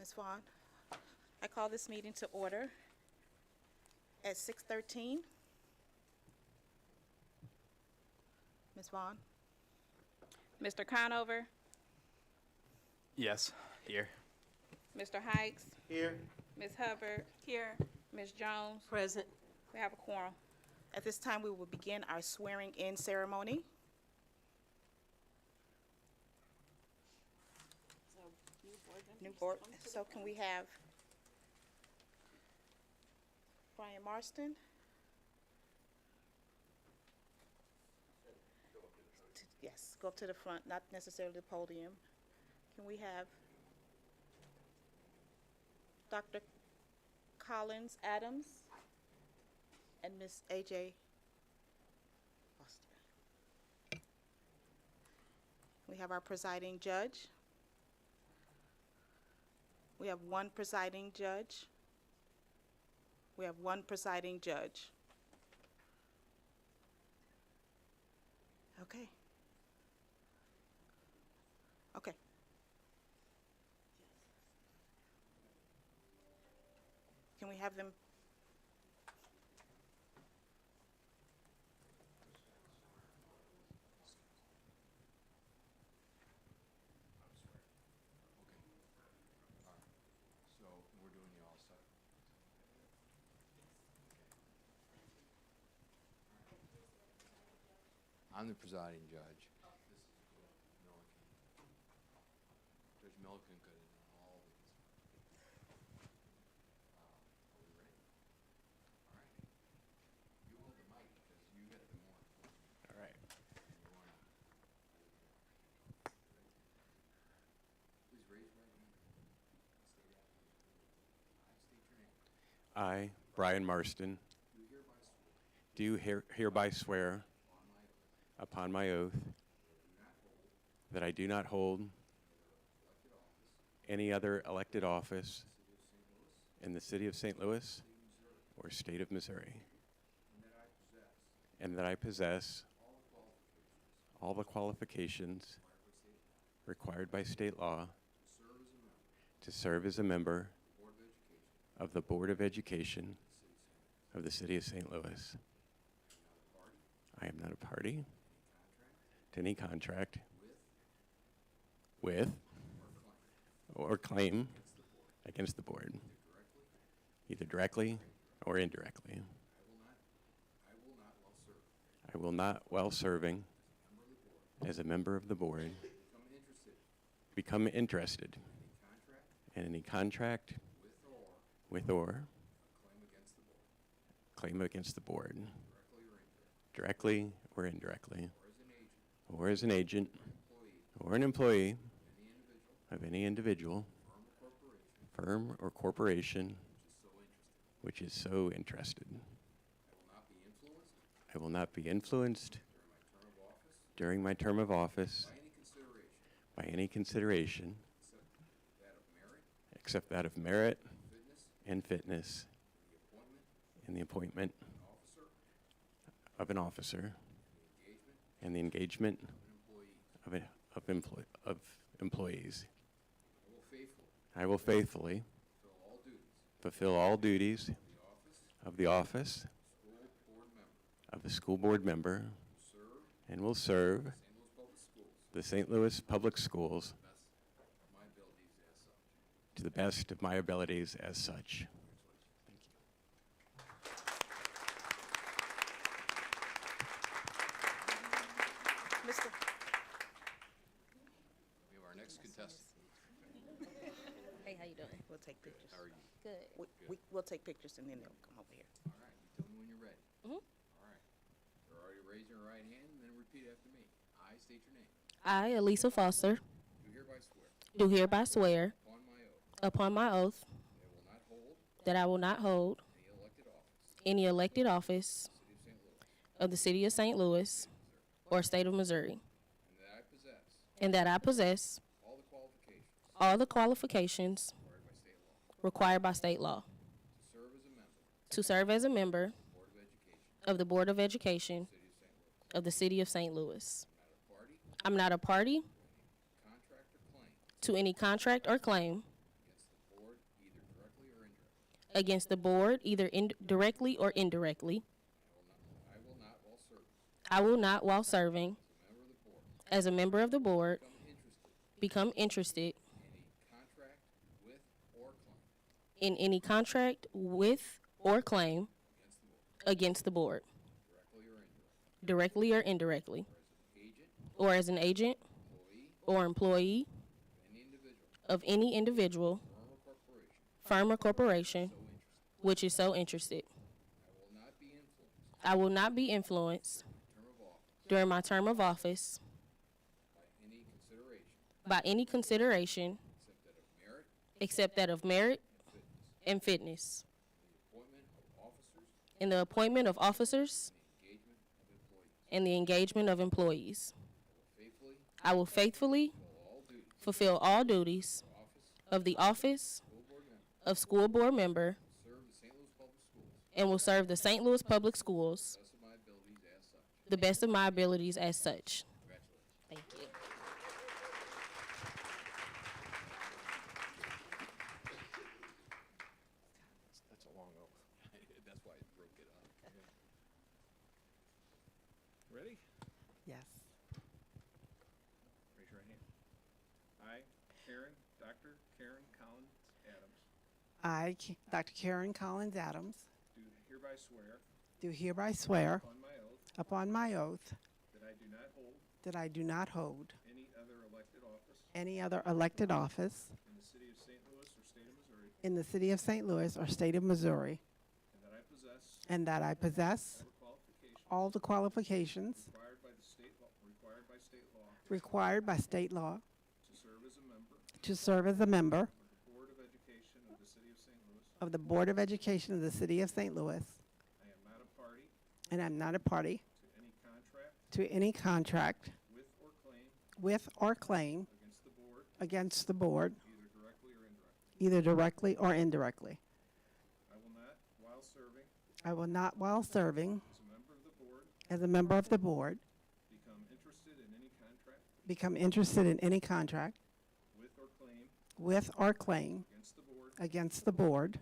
Ms. Vaughn. I call this meeting to order at 6:13. Ms. Vaughn. Mr. Conover, Yes, here. Mr. Hikes, Here. Ms. Hubbard. Here. Ms. Jones. Present. We have a quorum. At this time, we will begin our swearing-in ceremony. New board. So can we have Brian Marston? Yes, go up to the front, not necessarily the podium. Can we have Dr. Collins Adams and Miss A.J. Foster? We have our presiding judge. We have one presiding judge. We have one presiding judge. Okay. Okay. Can we have them? So we're doing the all set. I'm the presiding judge. This is Milliken. Judge Milliken could have done all these. Are we ready? All right. You hold the mic because you get the more. All right. Please raise your right hand. State after me. I state your name. I, Brian Marston, Do hereby swear do hereby swear on my oath upon my oath that I do not hold that I do not hold elected office any other elected office in the city of St. Louis, in the city of St. Louis state of Missouri, or state of Missouri, and that I possess and that I possess all the qualifications all the qualifications required by state law required by state law to serve as a member to serve as a member of the Board of Education of the Board of Education of the city of St. Louis. of the city of St. Louis. I am not a party I am not a party to any contract to any contract with with or claim or claim against the board, either either directly or indirectly. I will not, while serving I will not, while serving as a member of the board, become interested become interested in any contract with or with or claim against the board, claim against the board, directly or indirectly, or as an agent or an employee of any individual, firm or corporation which is so interested. I will not be influenced during my term of office by any consideration except that of merit and fitness in the appointment of an officer and the engagement of employees. I will faithfully fulfill all duties of the office of the school board member and will serve the St. Louis Public Schools to the best of my abilities as such. Thank you. Mr. We have our next contestant. Hey, how you doing? We'll take pictures. How are you? Good. We'll take pictures and then they'll come over here. All right, you tell me when you're ready. Mhm. All right. You're already raising your right hand and then repeat after me. I state your name. I, Elisa Foster, Do hereby swear do hereby swear upon my oath upon my oath that I will not hold that I will not hold any elected office any elected office in the city of St. Louis, of the city of St. Louis or state of Missouri, and that I possess and that I possess all the qualifications all the qualifications required by state law required by state law to serve as a member to serve as a member of the Board of Education of the Board of Education of the city of St. Louis. I'm not a party Contract or claim to any contract or claim against the board, either directly or indirectly. I will not, while serving I will not, while serving as a member of the board, as a member of the board, become interested in any contract with or claim in any contract with or claim against the board, directly or indirectly, directly or indirectly, or as an agent, or as an agent employee, or employee of any individual, of any individual, firm or corporation, firm or corporation, so interested. which is so interested. I will not be influenced I will not be influenced during my term of office during my term of office by any consideration by any consideration except that of merit except that of merit and fitness in the appointment of officers in the appointment of officers and the engagement of employees. and the engagement of employees. I will faithfully Fulfill all duties of the office of school board of member, St. Louis Public Schools, and will serve the St. Louis Public Schools best of my abilities as such. the best of my abilities as such. Congratulations. Thank you. That's a long oath. That's why I broke it up. Ready? Yes. Raise your right hand. I, Dr. Karen Collins Adams, Dr. Karen Collins Adams, do hereby swear do hereby swear upon my oath upon my oath that I do not hold that I do not hold any other elected office any other elected office in the city of St. Louis or state of Missouri, in the city of St. Louis or state of Missouri, and that I possess all the qualifications required by state law to serve as a member of the Board of Education of the City of St. Louis. of the Board of Education of the City of St. Louis, I am not a party and I'm not a party to any contract to any contract with or claim with or claim against the board, against the board, either directly or indirectly. either directly or indirectly. I will not, while serving I will not, while serving as a member of the board, as a member of the board, become interested in any contract with or claim against the board,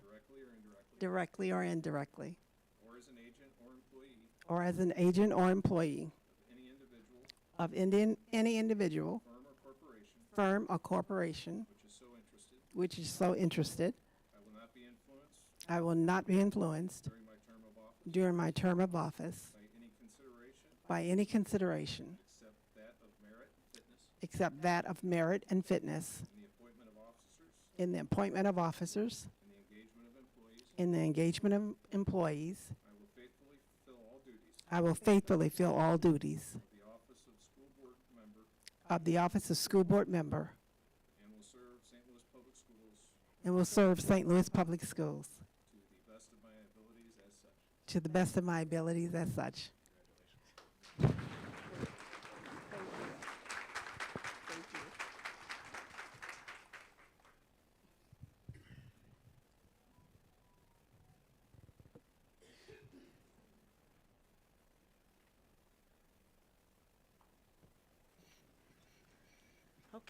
directly or indirectly, or as an agent or employee or as an agent or employee of any individual, of any individual, firm or corporation, firm or corporation, which is so interested. which is so interested. I will not be influenced I will not be influenced during my term of office during my term of office by any consideration by any consideration except that of merit and fitness except that of merit and fitness in the appointment of officers, in the engagement of employees. in the engagement of employees. I will faithfully fill all duties I will faithfully fill all duties of the office of school board member and will serve St. Louis Public Schools and will serve St. Louis Public Schools to the best of my abilities as such. to the best of my abilities as such. Congratulations.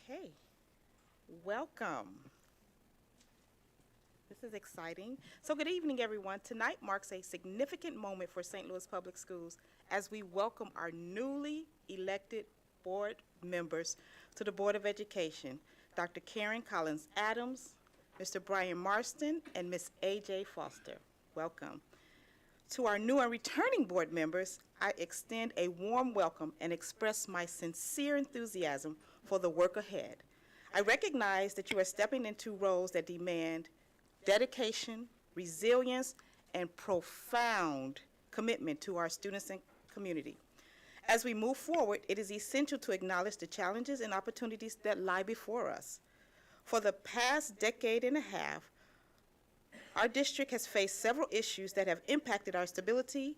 Okay, welcome. This is exciting. So good evening, everyone. Tonight marks a significant moment for St. Louis Public Schools as we welcome our newly elected board members to the Board of Education, Dr. Karen Collins Adams, Mr. Brian Marston, and Ms. A.J. Foster. Welcome. To our new and returning board members, I extend a warm welcome and express my sincere enthusiasm for the work ahead. I recognize that you are stepping into roles that demand dedication, resilience, and profound commitment to our students and community. As we move forward, it is essential to acknowledge the challenges and opportunities that lie before us. For the past decade and a half, our district has faced several issues that have impacted our stability.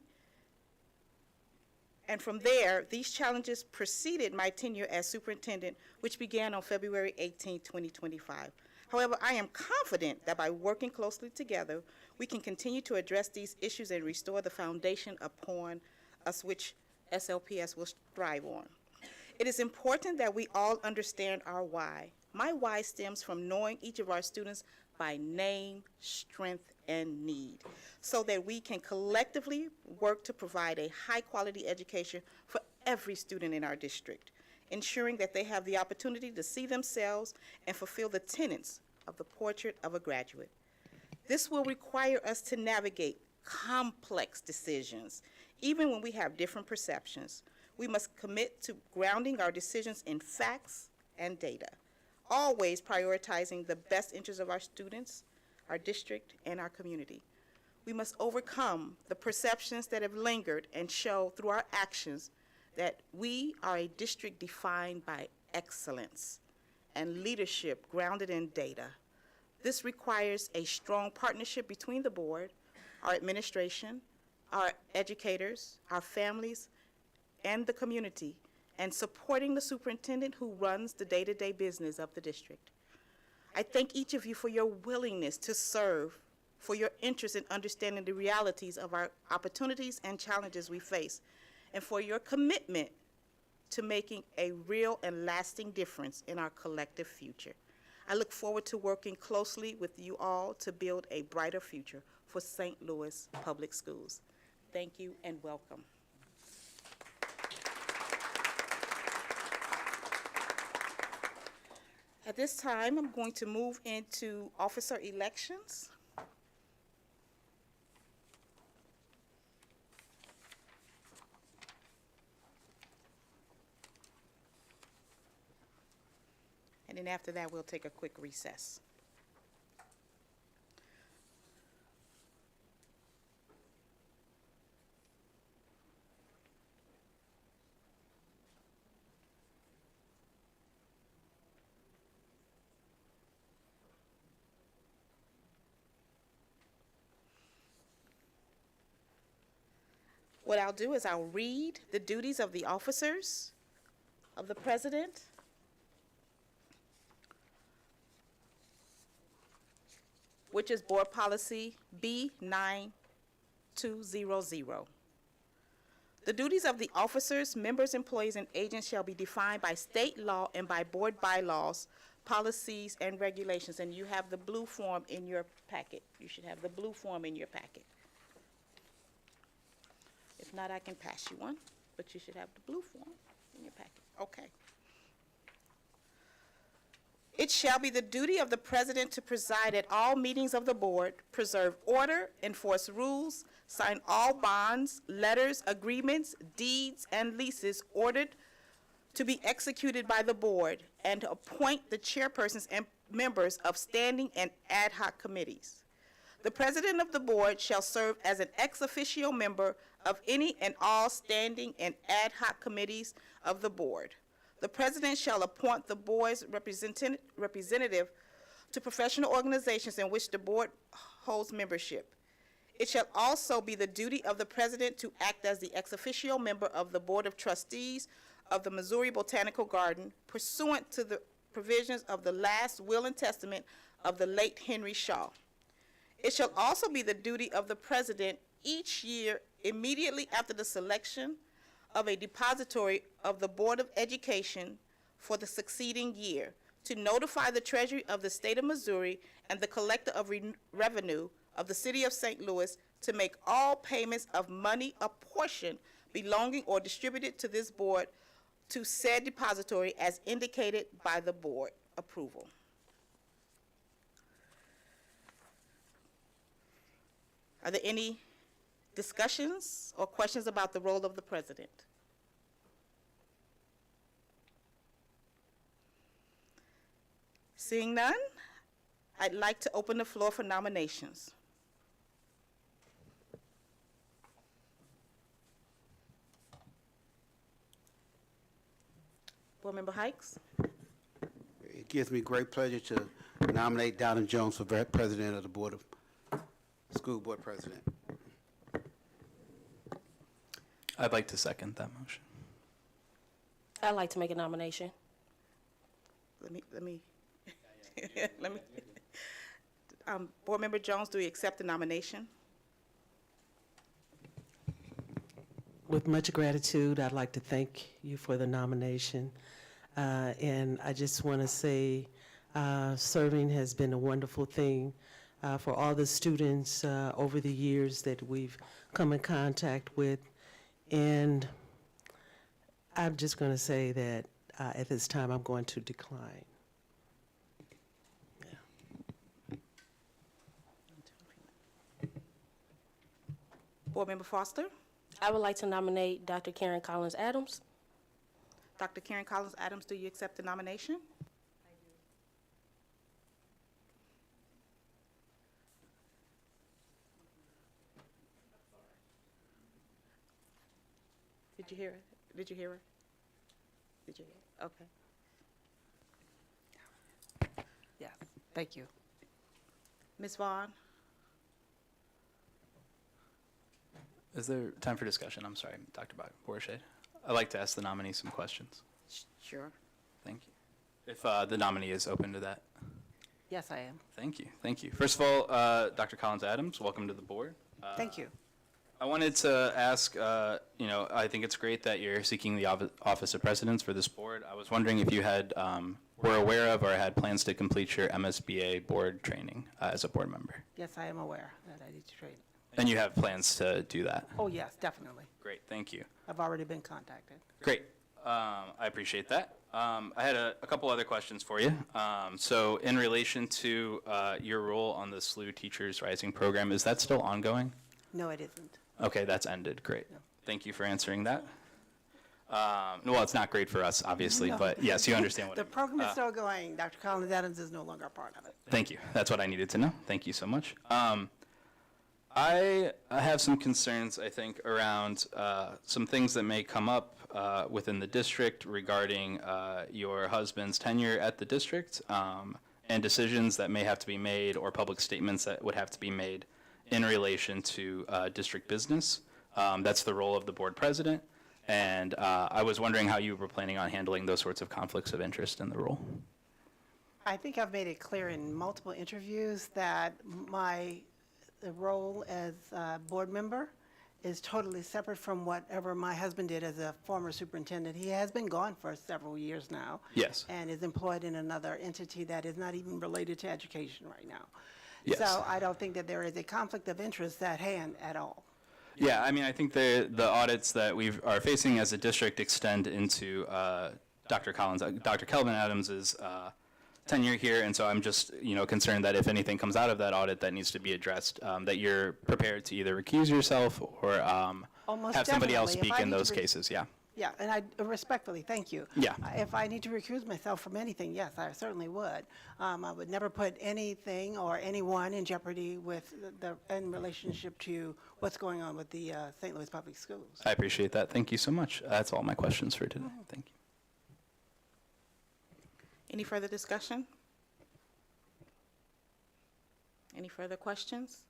And from there, these challenges preceded my tenure as superintendent, which began on February 18, 2025. However, I am confident that by working closely together, we can continue to address these issues and restore the foundation upon us which SLPS will strive on. It is important that we all understand our why. My why stems from knowing each of our students by name, strength, and need, so that we can collectively work to provide a high-quality education for every student in our district, ensuring that they have the opportunity to see themselves and fulfill the tenets of the portrait of a graduate. This will require us to navigate complex decisions, even when we have different perceptions. We must commit to grounding our decisions in facts and data, always prioritizing the best interests of our students, our district, and our community. We must overcome the perceptions that have lingered and show through our actions that we are a district defined by excellence and leadership grounded in data. This requires a strong partnership between the board, our administration, our educators, our families, and the community, and supporting the superintendent who runs the day-to-day business of the district. I thank each of you for your willingness to serve, for your interest in understanding the realities of our opportunities and challenges we face, and for your commitment to making a real and lasting difference in our collective future. I look forward to working closely with you all to build a brighter future for St. Louis Public Schools. Thank you and welcome. At this time, I'm going to move into officer elections. And then after that, we'll take a quick recess. What I'll do is I'll read the duties of the officers of the president, which is Board Policy B9200. The duties of the officers, members, employees, and agents shall be defined by state law and by board bylaws, policies, and regulations. And you have the blue form in your packet. You should have the blue form in your packet. If not, I can pass you one, but you should have the blue form in your packet. Okay. It shall be the duty of the president to preside at all meetings of the board, preserve order, enforce rules, sign all bonds, letters, agreements, deeds, and leases ordered to be executed by the board, and to appoint the chairpersons and members of standing and ad hoc committees. The president of the board shall serve as an ex officio member of any and all standing and ad hoc committees of the board. The president shall appoint the board's representative to professional organizations in which the board holds membership. It shall also be the duty of the president to act as the ex officio member of the Board of Trustees of the Missouri Botanical Garden pursuant to the provisions of the last will and testament of the late Henry Shaw. It shall also be the duty of the president each year immediately after the selection of a depository of the Board of Education for the succeeding year to notify the Treasury of the State of Missouri and the Collector of Revenue of the City of St. Louis to make all payments of money or portion belonging or distributed to this board to said depository as indicated by the board approval. Are there any discussions or questions about the role of the president? Seeing none, I'd like to open the floor for nominations. Board Member Hikes? It gives me great pleasure to nominate Donna Jones for President of the Board of School Board President. I'd like to second that motion. I'd like to make a nomination. Let me, Board Member Jones, do we accept the nomination? With much gratitude, I'd like to thank you for the nomination. And I just want to say Serving has been a wonderful thing for all the students over the years that we've come in contact with. And I'm just going to say that at this time, I'm going to decline. Board Member Foster. I would like to nominate Dr. Karen Collins Adams. Dr. Karen Collins Adams, do you accept the nomination? Did you hear it? Did you hear her? Did you hear it? Okay. Yes, thank you. Ms. Vaughn? Is there time for discussion? I'm sorry, Dr. Borshed. I'd like to ask the nominee some questions. Sure. Thank you. If the nominee is open to that. Yes, I am. Thank you. Thank you. First of all, Dr. Collins Adams, welcome to the board. Thank you. I wanted to ask, I think it's great that you're seeking the office of presidents for this board. I was wondering if you had, were aware of or had plans to complete your MSBA board training as a board member. Yes, I am aware that I need to train. And you have plans to do that? Oh, yes, definitely. Great, thank you. I've already been contacted. Great, I appreciate that. I had a couple other questions for you. So in relation to your role on the SLU Teachers Rising program, is that still ongoing? No, it isn't. Okay, that's ended, great. No. Thank you for answering that. Well, it's not great for us, obviously, No. but yes, you understand what I The mean. program is still going. Dr. Collins Adams is no longer a part of it. Thank you. That's what I needed to know. Thank you so much. I have some concerns, I think, around some things that may come up within the district regarding your husband's tenure at the district and decisions that may have to be made or public statements that would have to be made in relation to district business. That's the role of the board president. And I was wondering how you were planning on handling those sorts of conflicts of interest in the role. I think I've made it clear in multiple interviews that the role as a board member is totally separate from whatever my husband did as a former superintendent. He has been gone for several years now. Yes. And is employed in another entity that is not even related to education right now. Yes. So I don't think that there is a conflict of interest at hand at all. Yeah, I mean, I think the audits that we are facing as a district extend into Dr. Kelvin Adams's tenure here, and so I'm just, concerned that if anything comes out of that audit that needs to be addressed, that you're prepared to either recuse yourself or Almost have somebody else definitely. If speak I in need to those cases. Yeah. Yeah, and I respectfully, thank you. Yeah. If I need to recuse myself from anything, yes, I certainly would. I would never put anything or anyone in jeopardy with in relationship to what's going on with the St. Louis Public Schools. I appreciate that. Thank you so much. That's all my questions for today. Thank you. Any further discussion? Any further questions?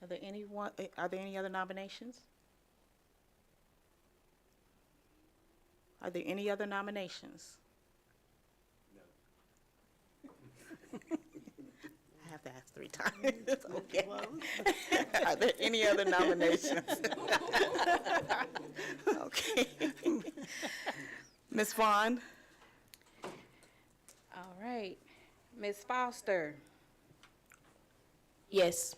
Are there any other nominations? Are there any other nominations? No. I have to ask 3 times. Okay. Are there any other nominations? Okay. Ms. Vaughn? All right. Ms. Foster, Yes.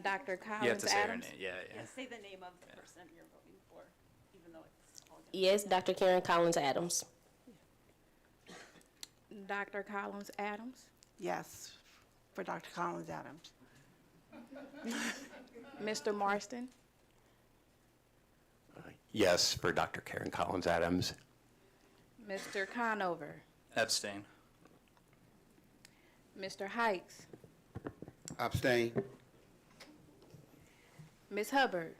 Dr. You have Collins to say her Adams. name. Yeah. Say the name of the person you're voting for, even though it's all. Yes, Dr. Karen Collins Adams. Dr. Collins Adams. Yes, for Dr. Collins Adams. Mr. Marston. Yes, for Dr. Karen Collins Adams. Mr. Conover. Abstain. Mr. Hikes. Abstain. Ms. Hubbard.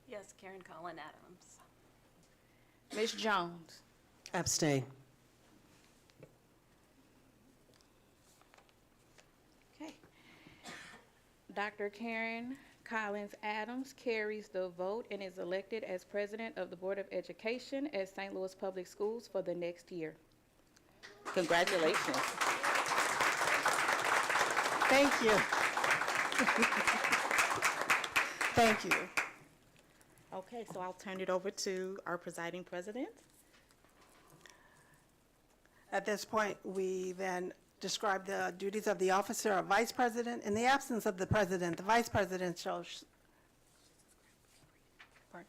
Yes, Karen Collin Adams. Ms. Jones. Abstain. Okay. Dr. Karen Collins Adams carries the vote and is elected as president of the Board of Education at St. Louis Public Schools for the next year. Congratulations. Thank you. Thank you. Okay, so I'll turn it over to our presiding president. At this point, we then describe the duties of the officer or vice president. In the absence of the president, the vice president shall. Pardon?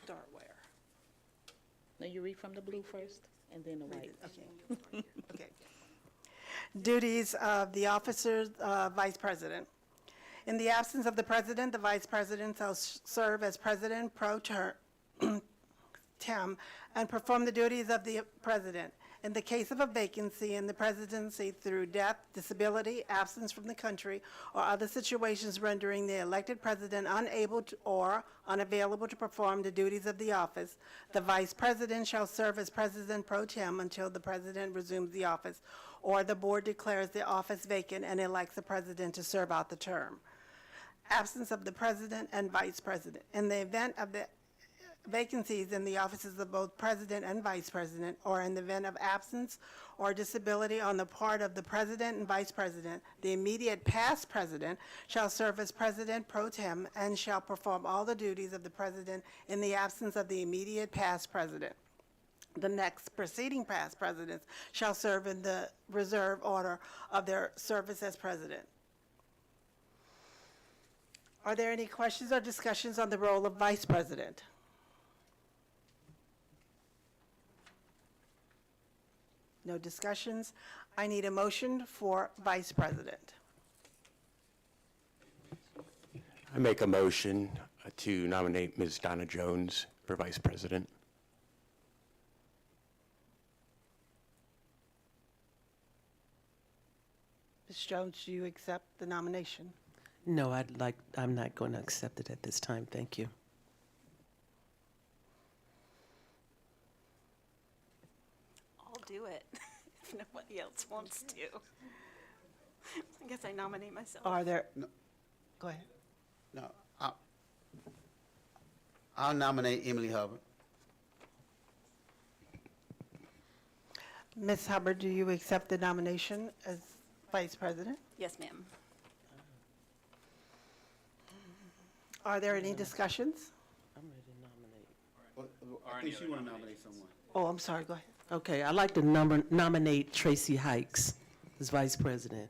Start where? Now you read from the blue first, and then the white. Okay. Okay. Duties of the officer, vice president. In the absence of the president, the vice president shall serve as president pro tem and perform the duties of the president. In the case of a vacancy in the presidency through death, disability, absence from the country, or other situations rendering the elected president unable to, or unavailable to perform the duties of the office, the vice president shall serve as president pro tem until the president resumes the office, or the board declares the office vacant and elects the president to serve out the term. Absence of the president and vice president. In the event of the vacancies in the offices of both president and vice president, or in the event of absence or disability on the part of the president and vice president, the immediate past president shall serve as president pro tem and shall perform all the duties of the president in the absence of the immediate past president. The next preceding past presidents shall serve in the reserve order of their service as president. Are there any questions or discussions on the role of vice president? No discussions. I need a motion for vice president. I make a motion to nominate Ms. Donna Jones for vice president. Ms. Jones, do you accept the nomination? No, I'm not going to accept it at this time. Thank you. I'll do it if nobody else wants to. I guess I nominate myself. Are there? No. Go ahead. No, I'll nominate Emily Hubbard. Ms. Hubbard, do you accept the nomination as vice president? Yes, ma'am. Are there any discussions? I'm ready to nominate. Well, I think she want to nominate someone. Oh, I'm sorry, go ahead. Okay, I'd like to nominate Tracy Hikes as vice president.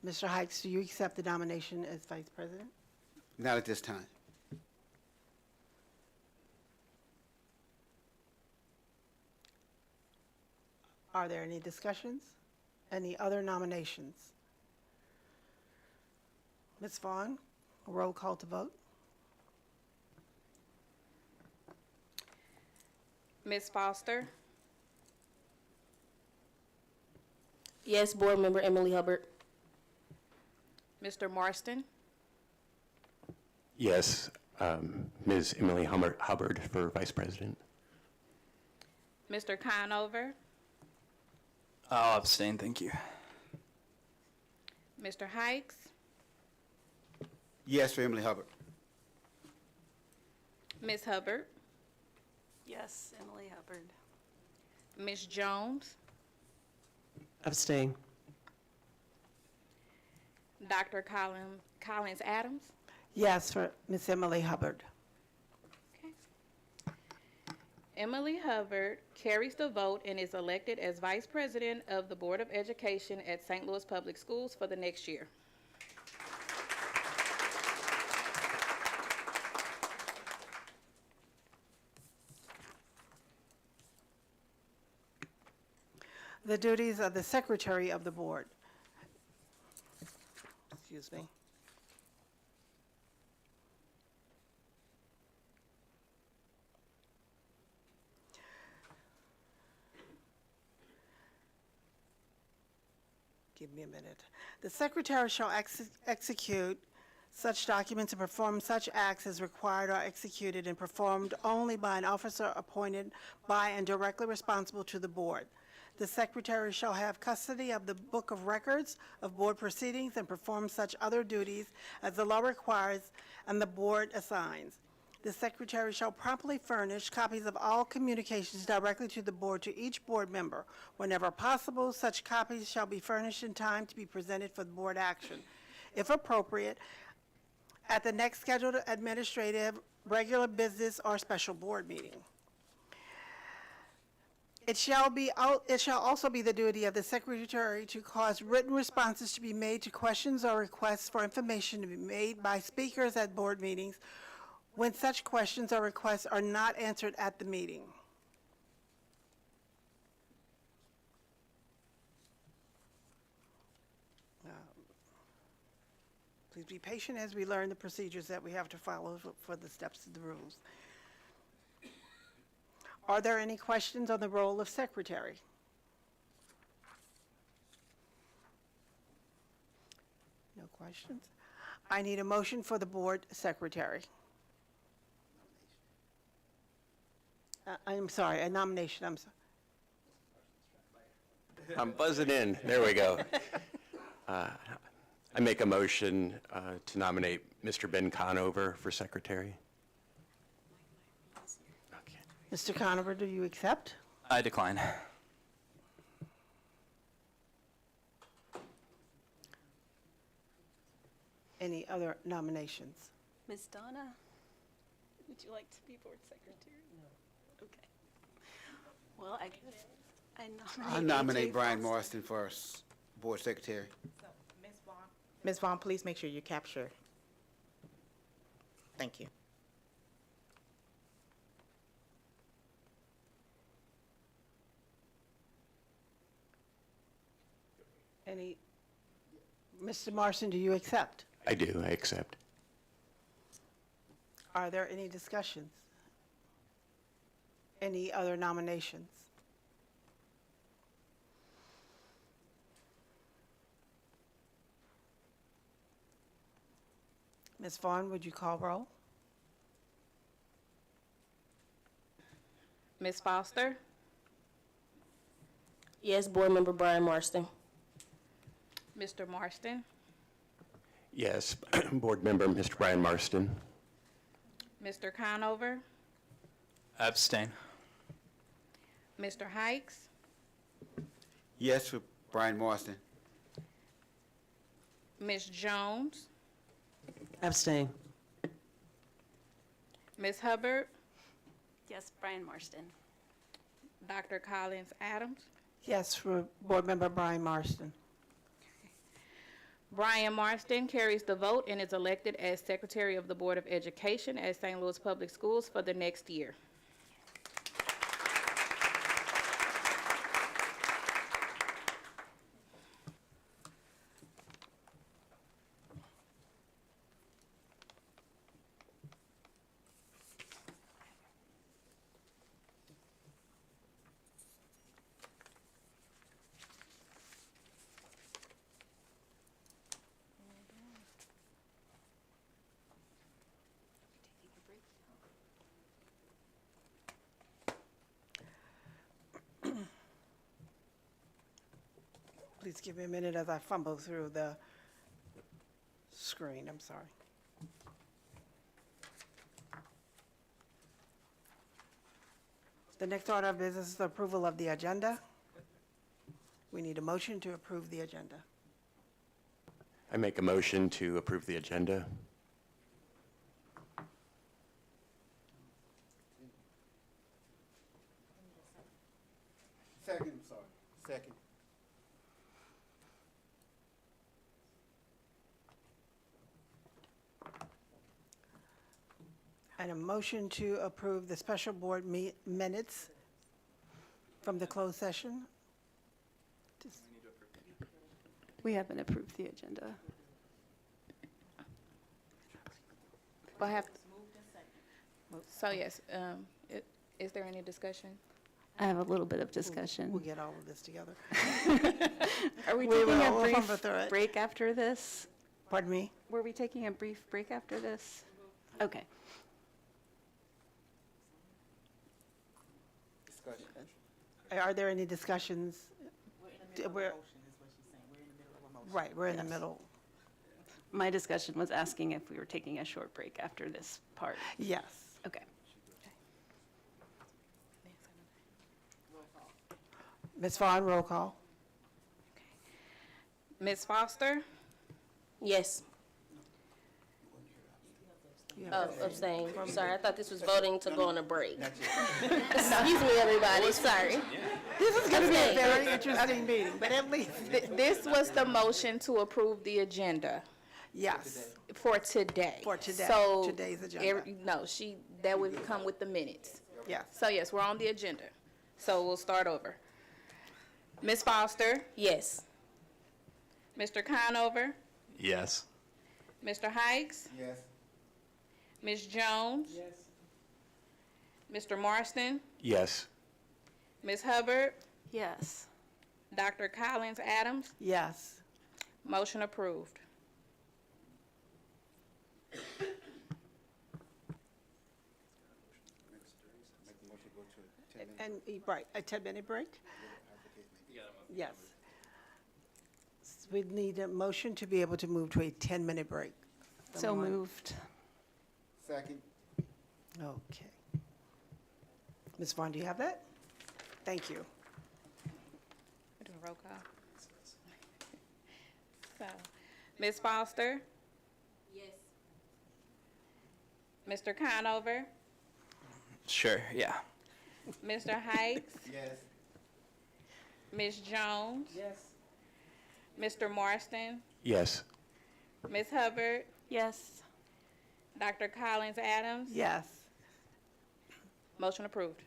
Mr. Hikes, do you accept the nomination as vice president? Not at this time. Are there any discussions? Any other nominations? Ms. Vaughn, roll call to vote. Ms. Foster, Yes, Board Member Emily Hubbard. Mr. Marston, Yes, Ms. Emily Hubbard for vice president. Mr. Conover, I'll abstain, thank you. Mr. Hikes, Yes for Emily Hubbard. Ms. Hubbard, Yes, Emily Hubbard. Ms. Jones, Abstain. Dr. Collins Adams. Yes for Ms. Emily Hubbard. Okay. Emily Hubbard carries the vote and is elected as Vice President of the Board of Education at St. Louis Public Schools for the next year. The duties of the Secretary of the Board. Excuse me. Give me a minute. The Secretary shall execute such documents and perform such acts as required or executed and performed only by an officer appointed by and directly responsible to the Board. The Secretary shall have custody of the Book of Records of Board proceedings and perform such other duties as the law requires and the Board assigns. The Secretary shall promptly furnish copies of all communications directly to the Board to each Board member. Whenever possible, such copies shall be furnished in time to be presented for the Board action. If appropriate, at the next scheduled administrative, regular business, or special board meeting. It shall also be the duty of the secretary to cause written responses to be made to questions or requests for information to be made by speakers at board meetings when such questions or requests are not answered at the meeting. Please be patient as we learn the procedures that we have to follow for the steps of the rules. Are there any questions on the role of secretary? No questions. I need a motion for the board secretary. I'm sorry, a nomination, I'm sorry. I'm buzzing in. There we go. I make a motion to nominate Mr. Ben Conover for secretary. Okay. Mr. Conover, do you accept? I decline. Any other nominations? Ms. Donna, would you like to be board secretary? No. Okay. Well, I guess I nominate Brian Marston for board secretary. Ms. Vaughn, please make sure you capture. Thank you. Mr. Marston, do you accept? I do, I accept. Are there any discussions? Any other nominations? Ms. Vaughn, would you call roll? Ms. Foster, Yes, Board Member Brian Marston. Mr. Marston, Yes, board member Mr. Brian Marston. Mr. Conover, Abstain. Mr. Hikes, Yes for Brian Marston. Ms. Jones, Abstain. Ms. Hubbard, yes, Brian Marston. Dr. Collins Adams. Yes, for Board Member Brian Marston. Brian Marston carries the vote and is elected as Secretary of the Board of Education at St. Louis Public Schools for the next year. Please give me a minute as I fumble through the screen. I'm sorry. The next order of business is the approval of the agenda. We need a motion to approve the agenda. I make a motion to approve the agenda. Second, I'm sorry. Second. And a motion to approve the special board minutes from the closed session. We haven't approved the agenda. We'll have, so yes, is there any discussion? I have a little bit of discussion. We'll get all of this together. Are we We taking will. a We'll brief fumble through it. break after this? Pardon me? Were we taking a brief break after this? Okay. Discussion. Are there any discussions? Right, we're in the Yes. middle. My discussion was asking if we were taking a short break after this part. Yes. Okay. Ms. Vaughn, roll call. Ms. Foster, Yes. Oh, abstain. Sorry, I thought this was voting to go on a break. Excuse me, everybody, sorry. This is going to be a Abstain. very interesting meeting, but at least, This was the motion to approve the agenda yes, for today. For today, So today's agenda. No, that would come with the minutes. yes. So yes, we're on the agenda. So we'll start over. Ms. Foster, Yes. Mr. Conover, Yes. Mr. Hikes, Yes. Ms. Jones. Yes. Mr. Marston, Yes. Ms. Hubbard, Yes. Dr. Collins Adams, Yes. motion approved. And, right, a 10-minute break? Yes. We need a motion to be able to move to a 10-minute break. So Someone- moved. Second. Okay. Ms. Vaughn, do you have that? Thank you. We're doing roll call. So, Ms. Foster, Yes. Mr. Conover, Sure, yeah. Mr. Hikes, Yes. Ms. Jones. Yes. Mr. Marston, Yes. Ms. Hubbard, Yes. Dr. Collins Adams. Yes. Motion approved.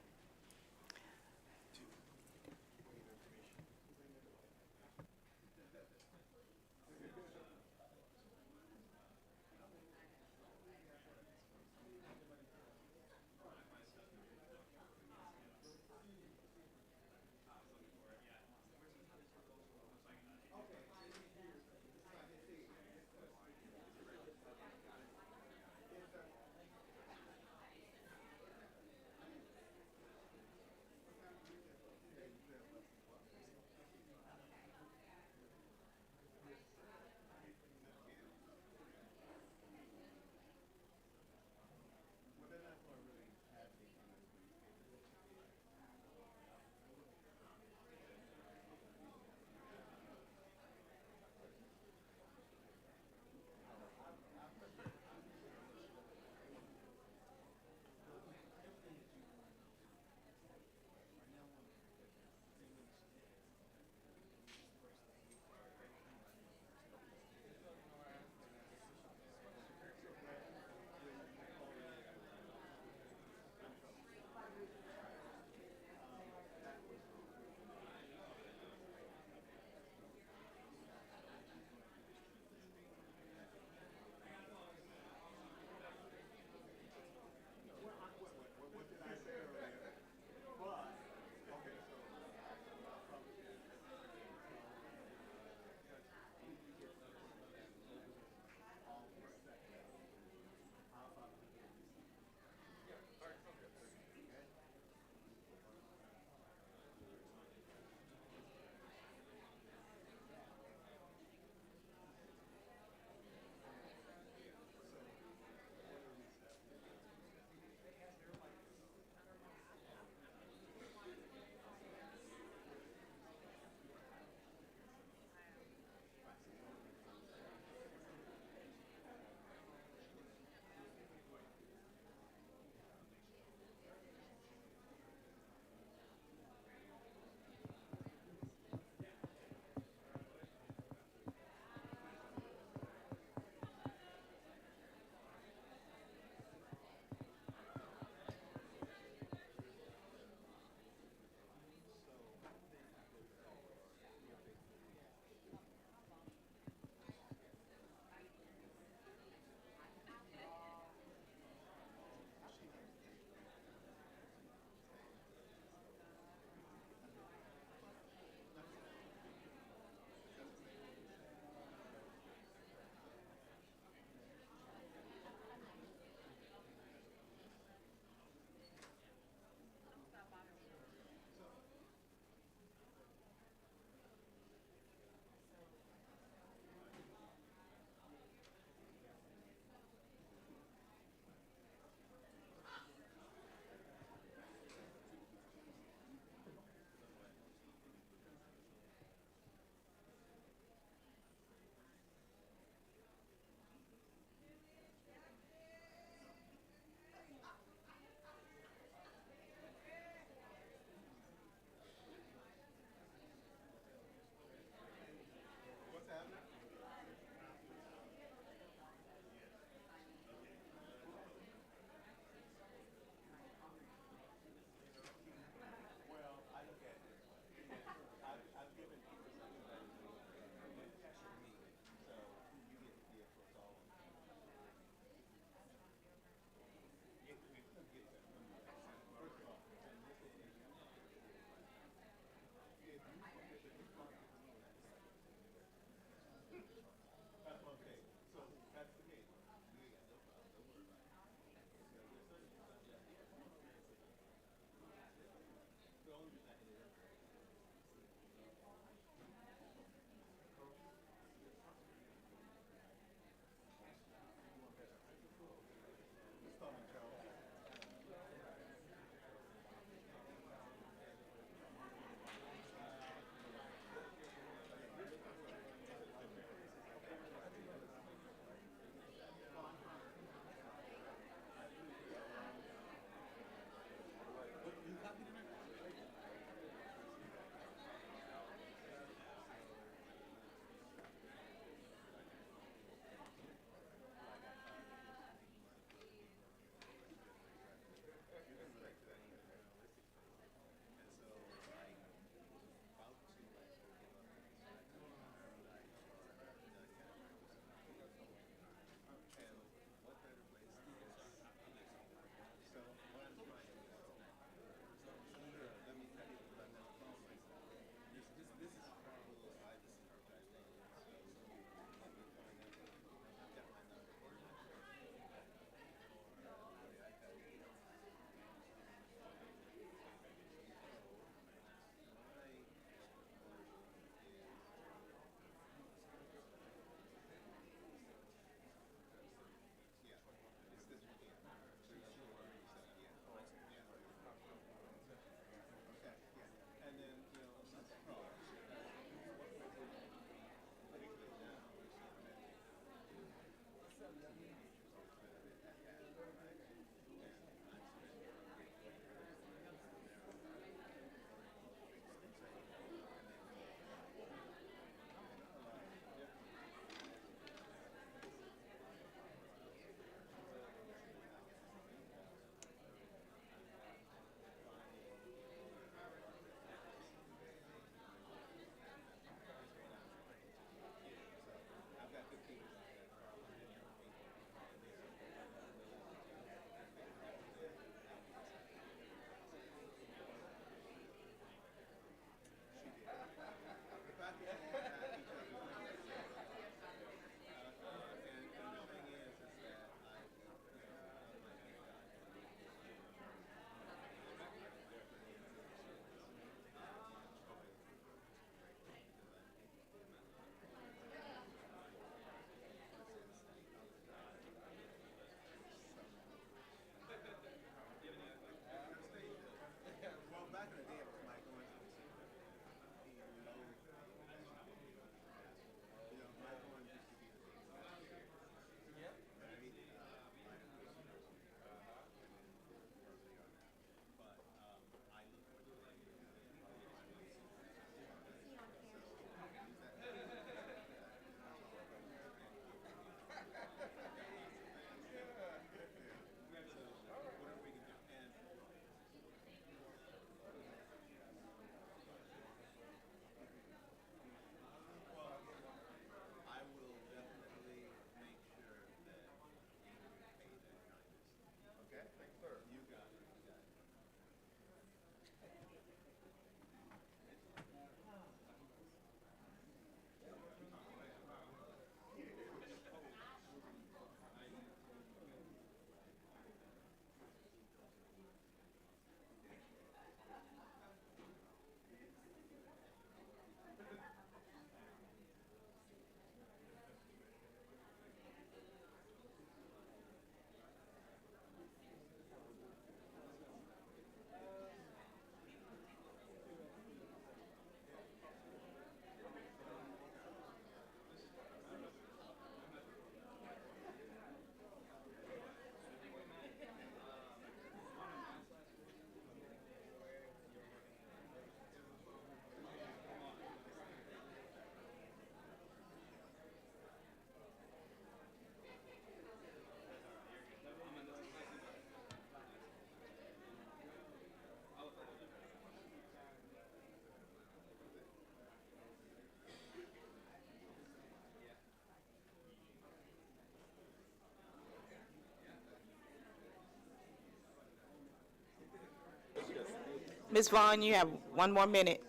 Ms. Vaughn, you have 1 more minute.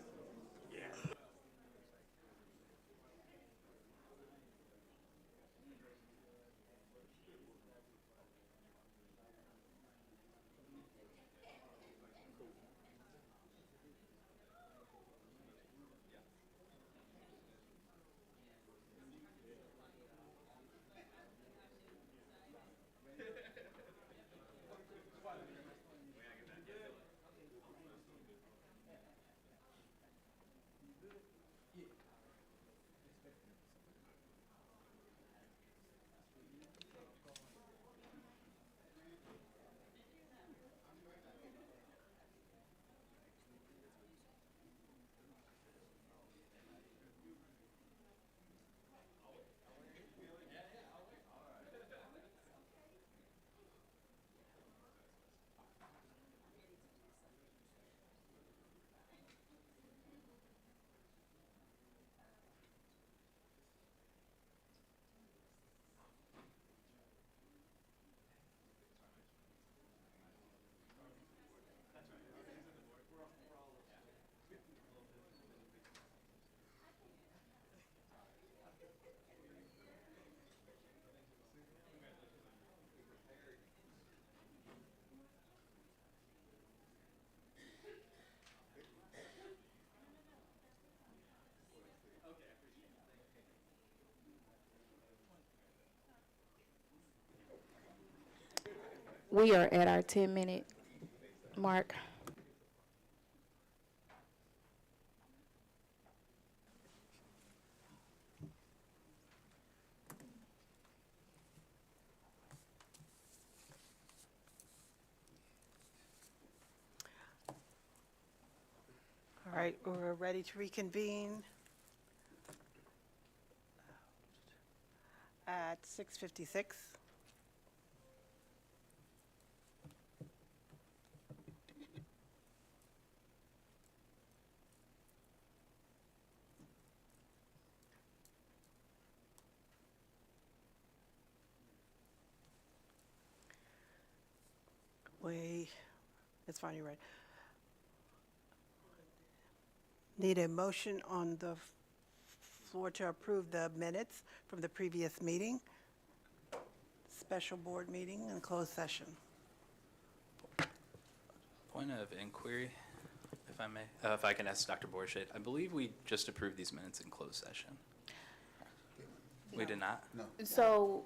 We are at our 10-minute mark. All right, we're ready to reconvene at 6:56. It's fine, you're right. Need a motion on the floor to approve the minutes from the previous meeting, special board meeting and closed session. Point of inquiry, if I may, if I can ask Dr. Borchardt, I believe we just approved these minutes in closed session. We did not? No. So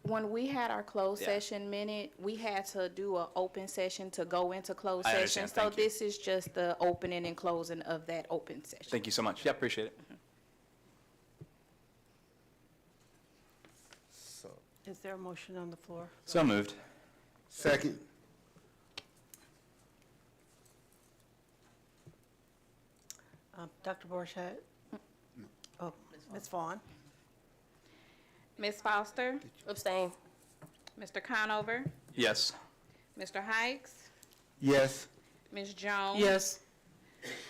when we had our closed Yeah. session minute, we had to do an open session to go into closed I session. understand. So Thank you. this is just the opening and closing of that open session. Thank you so much. Yeah, appreciate it. So, Is there a motion on the floor? So moved. second. Dr. Borchardt? Oh, Ms. Vaughn? Ms. Foster, Abstain. Mr. Conover, Yes. Mr. Hikes, Yes. Ms. Jones. Yes.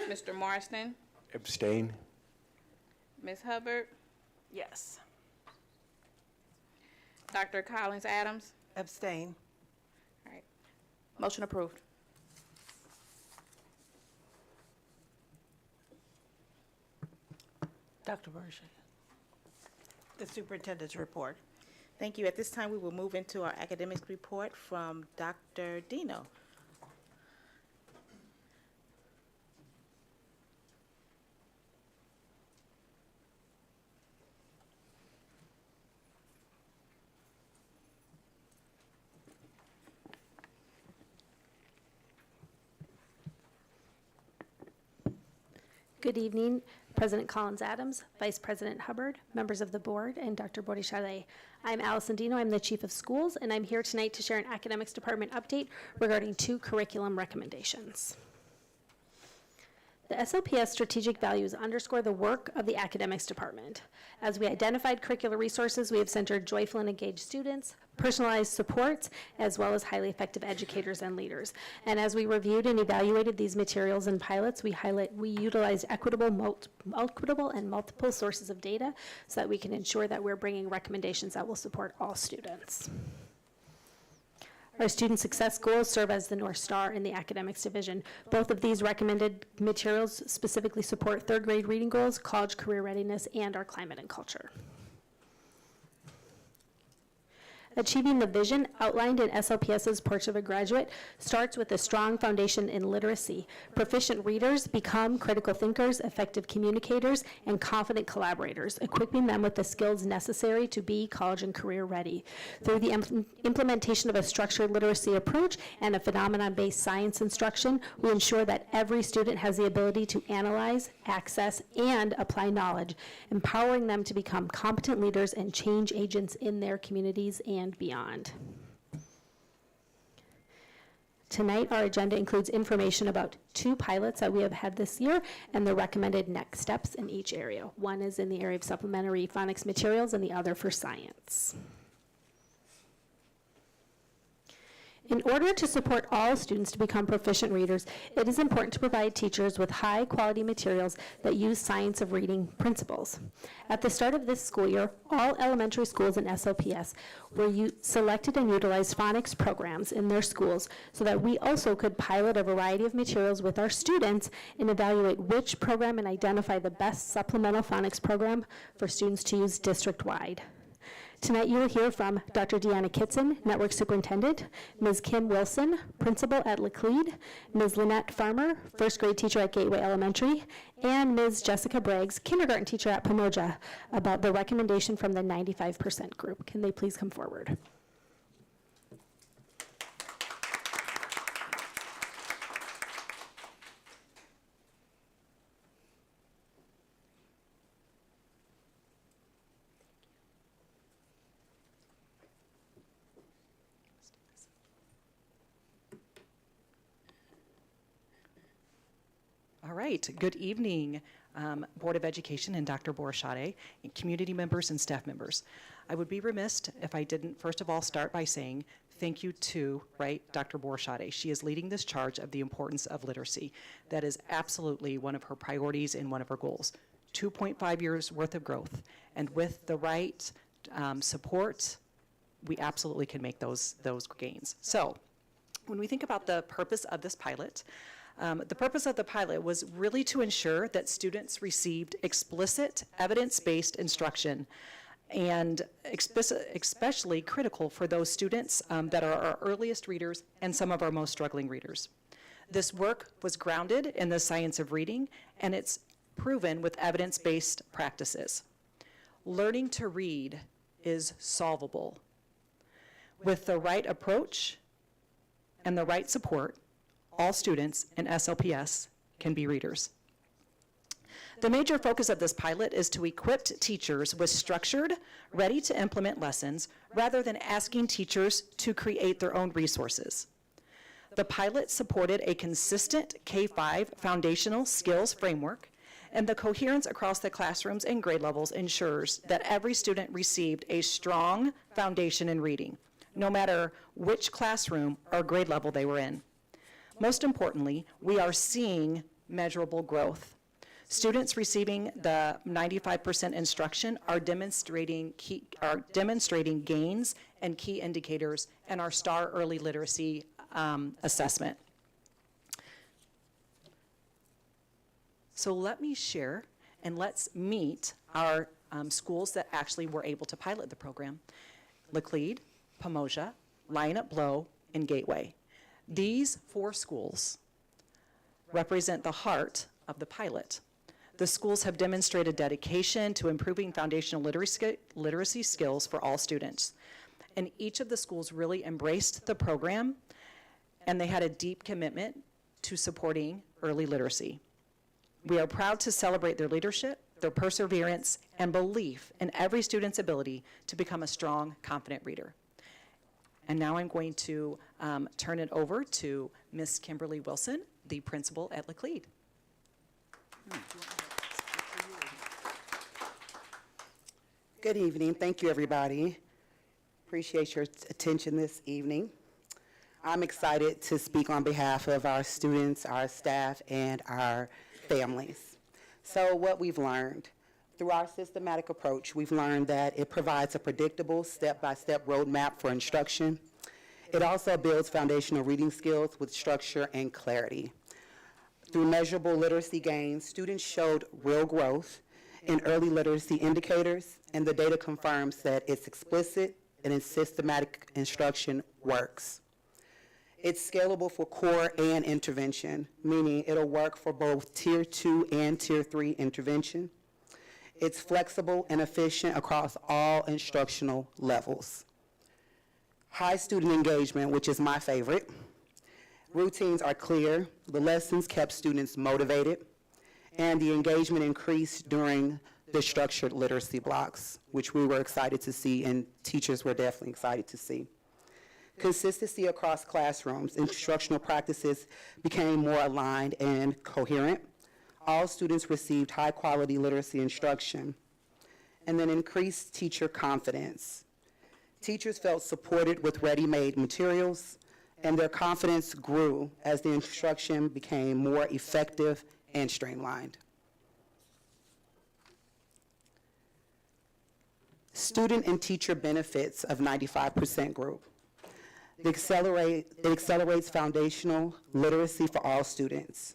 Mr. Marston, Abstain? Ms. Hubbard, Yes. Dr. Collins Adams. Abstain. All right. Motion approved. Dr. Borchardt? The superintendent's report. Thank you. At this time, we will move into our academics report from Dr. Dino. Good evening, President Collins Adams, Vice President Hubbard, members of the board, and Dr. Borchardt. I'm Allison Dino, I'm the Chief of Schools, and I'm here tonight to share an academics department update regarding 2 curriculum recommendations. The SLPS strategic values underscore the work of the academics department. As we identified curricular resources, we have centered joyful and engaged students, personalized supports, as well as highly effective educators and leaders. And as we reviewed and evaluated these materials and pilots, we utilized equitable and multiple sources of data so that we can ensure that we're bringing recommendations that will support all students. Our student success goals serve as the North Star in the academics division. Both of these recommended materials specifically support third grade reading goals, college career readiness, and our climate and culture. Achieving the vision outlined in SLPS's Portrait of a Graduate starts with a strong foundation in literacy. Proficient readers become critical thinkers, effective communicators, and confident collaborators, equipping them with the skills necessary to be college and career ready. Through the implementation of a structured literacy approach and a phenomenon-based science instruction, we ensure that every student has the ability to analyze, access, and apply knowledge, empowering them to become competent leaders and change agents in their communities and beyond. Tonight, our agenda includes information about 2 pilots that we have had this year and the recommended next steps in each area. One is in the area of supplementary phonics materials and the other for science. In order to support all students to become proficient readers, it is important to provide teachers with high-quality materials that use science of reading principles. At the start of this school year, all elementary schools in SLPS were selected and utilized phonics programs in their schools so that we also could pilot a variety of materials with our students and evaluate which program and identify the best supplemental phonics program for students to use district-wide. Tonight you will hear from Dr. Deanna Kitson, Network Superintendent, Ms. Kim Wilson, Principal at Laclede, Ms. Lynette Farmer, First Grade Teacher at Gateway Elementary, and Ms. Jessica Briggs, Kindergarten Teacher at Pomoja, about the recommendation from the 95% group. Can they please come forward? All right, good evening, Board of Education and Dr. Borshade, and community members and staff members. I would be remiss if I didn't, first of all, start by saying thank you to, Dr. Borshade. She is leading this charge of the importance of literacy. That is absolutely one of her priorities and one of her goals. 2.5 years worth of growth, and with the right support, we absolutely can make those gains. So, when we think about the purpose of this pilot, the purpose of the pilot was really to ensure that students received explicit, evidence-based instruction, and especially critical for those students that are our earliest readers and some of our most struggling readers. This work was grounded in the science of reading, and it's proven with evidence-based practices. Learning to read is solvable. With the right approach and the right support, all students in SLPS can be readers. The major focus of this pilot is to equip teachers with structured, ready-to-implement lessons rather than asking teachers to create their own resources. The pilot supported a consistent K-5 foundational skills framework, and the coherence across the classrooms and grade levels ensures that every student received a strong foundation in reading, no matter which classroom or grade level they were in. Most importantly, we are seeing measurable growth. Students receiving the 95% instruction are demonstrating gains and key indicators in our STAR Early Literacy assessment. So let me share and let's meet our schools that actually were able to pilot the program: Laclede, Pomoja, Lionett Blow, and Gateway. These 4 schools represent the heart of the pilot. The schools have demonstrated dedication to improving foundational literacy skills for all students. And each of the schools really embraced the program, and they had a deep commitment to supporting early literacy. We are proud to celebrate their leadership, their perseverance, and belief in every student's ability to become a strong, confident reader. And now I'm going to turn it over to Ms. Kimberly Wilson, the principal at Laclede. Good evening. Thank you, everybody. Appreciate your attention this evening. I'm excited to speak on behalf of our students, our staff, and our families. So what we've learned through our systematic approach, we've learned that it provides a predictable step-by-step roadmap for instruction. It also builds foundational reading skills with structure and clarity. Through measurable literacy gains, students showed real growth in early literacy indicators, and the data confirms that it's explicit and its systematic instruction works. It's scalable for core and intervention, meaning it'll work for both Tier 2 and Tier 3 intervention. It's flexible and efficient across all instructional levels. High student engagement, which is my favorite. Routines are clear, the lessons kept students motivated, and the engagement increased during the structured literacy blocks, which we were excited to see and teachers were definitely excited to see. Consistency across classrooms, instructional practices became more aligned and coherent. All students received high-quality literacy instruction, and then increased teacher confidence. Teachers felt supported with ready-made materials, and their confidence grew as the instruction became more effective and streamlined. Student and teacher benefits of 95% group. It accelerates foundational literacy for all students.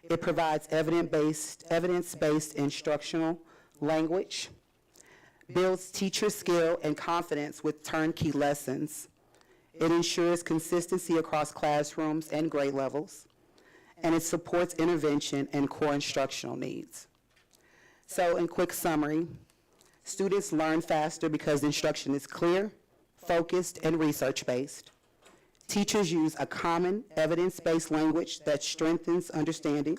It provides evidence-based instructional language, builds teacher skill and confidence with turnkey lessons. It ensures consistency across classrooms and grade levels, and it supports intervention and core instructional needs. So in quick summary, students learn faster because instruction is clear, focused, and research-based. Teachers use a common evidence-based language that strengthens understanding.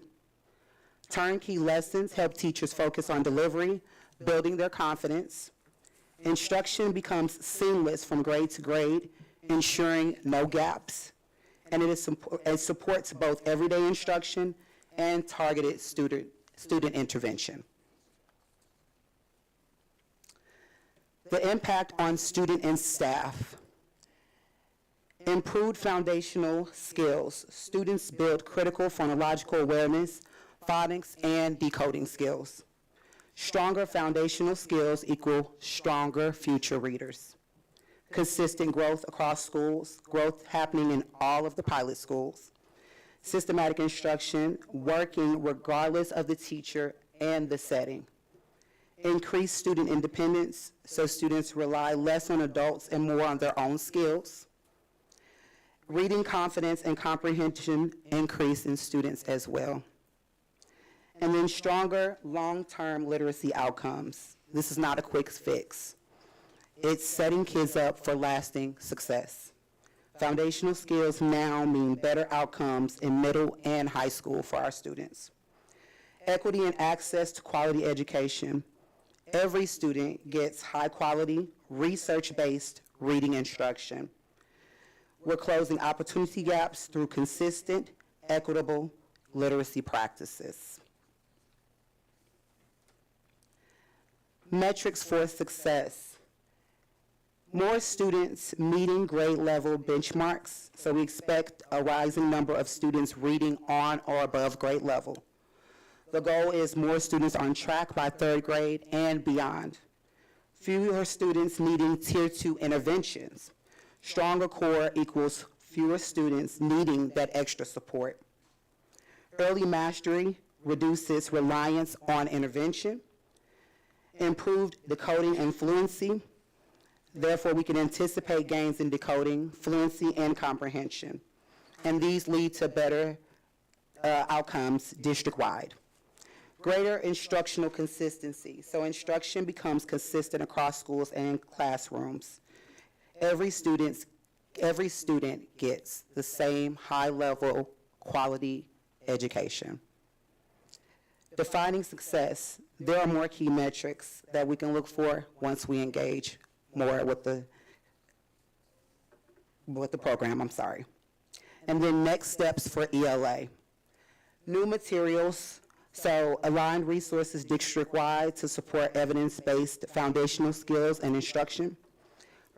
Turnkey lessons help teachers focus on delivery, building their confidence. Instruction becomes seamless from grade to grade, ensuring no gaps. And it supports both everyday instruction and targeted student intervention. The impact on student and staff. Improved foundational skills. Students build critical phonological awareness, phonics, and decoding skills. Stronger foundational skills equal stronger future readers. Consistent growth across schools, growth happening in all of the pilot schools. Systematic instruction, working regardless of the teacher and the setting. Increased student independence, so students rely less on adults and more on their own skills. Reading confidence and comprehension increase in students as well. And then stronger long-term literacy outcomes. This is not a quick fix. It's setting kids up for lasting success. Foundational skills now mean better outcomes in middle and high school for our students. Equity and access to quality education. Every student gets high-quality, research-based reading instruction. We're closing opportunity gaps through consistent, equitable literacy practices. Metrics for success. More students meeting grade level benchmarks, so we expect a rising number of students reading on or above grade level. The goal is more students on track by third grade and beyond. Fewer students needing Tier 2 interventions. Stronger core equals fewer students needing that extra support. Early mastery reduces reliance on intervention. Improved decoding and fluency. Therefore, we can anticipate gains in decoding, fluency, and comprehension. And these lead to better outcomes district-wide. Greater instructional consistency. So instruction becomes consistent across schools and classrooms. Every student gets the same high-level quality education. Defining success. There are more key metrics that we can look for once we engage more with the program, And then next steps for ELA. New materials, so aligned resources district-wide to support evidence-based foundational skills and instruction.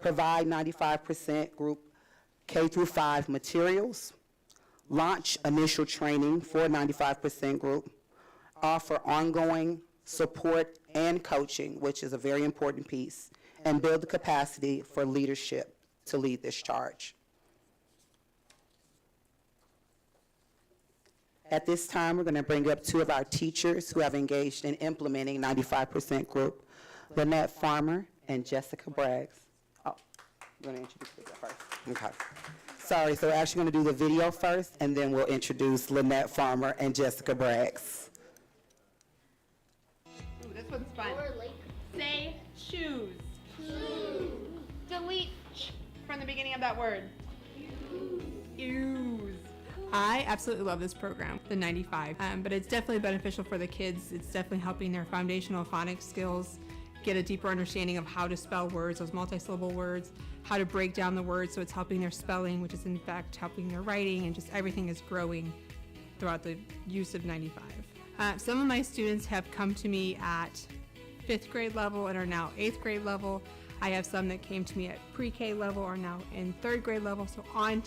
Provide 95% group K through 5 materials. Launch initial training for 95% group. Offer ongoing support and coaching, which is a very important piece, and build the capacity for leadership to lead this charge. At this time, we're going to bring up two of our teachers who have engaged in implementing 95% group, Lynette Farmer and Jessica Braggs. Oh, you're going to introduce them first? Okay. Sorry, so we're actually going to do the video first, and then we'll introduce Lynette Farmer and Jessica Braggs. Ooh, this one's fun. Say choose. Choose. Delete ch from the beginning of that word. Use. I absolutely love this program, the 95, but it's definitely beneficial for the kids. It's definitely helping their foundational phonics skills, get a deeper understanding of how to spell words, those multi-syllable words, how to break down the words, so it's helping their spelling, which is in fact helping their writing, and just everything is growing throughout the use of 95. Some of my students have come to me at 5th grade level and are now 8th grade level. I have some that came to me at pre-K level, are now in 3rd grade level, so on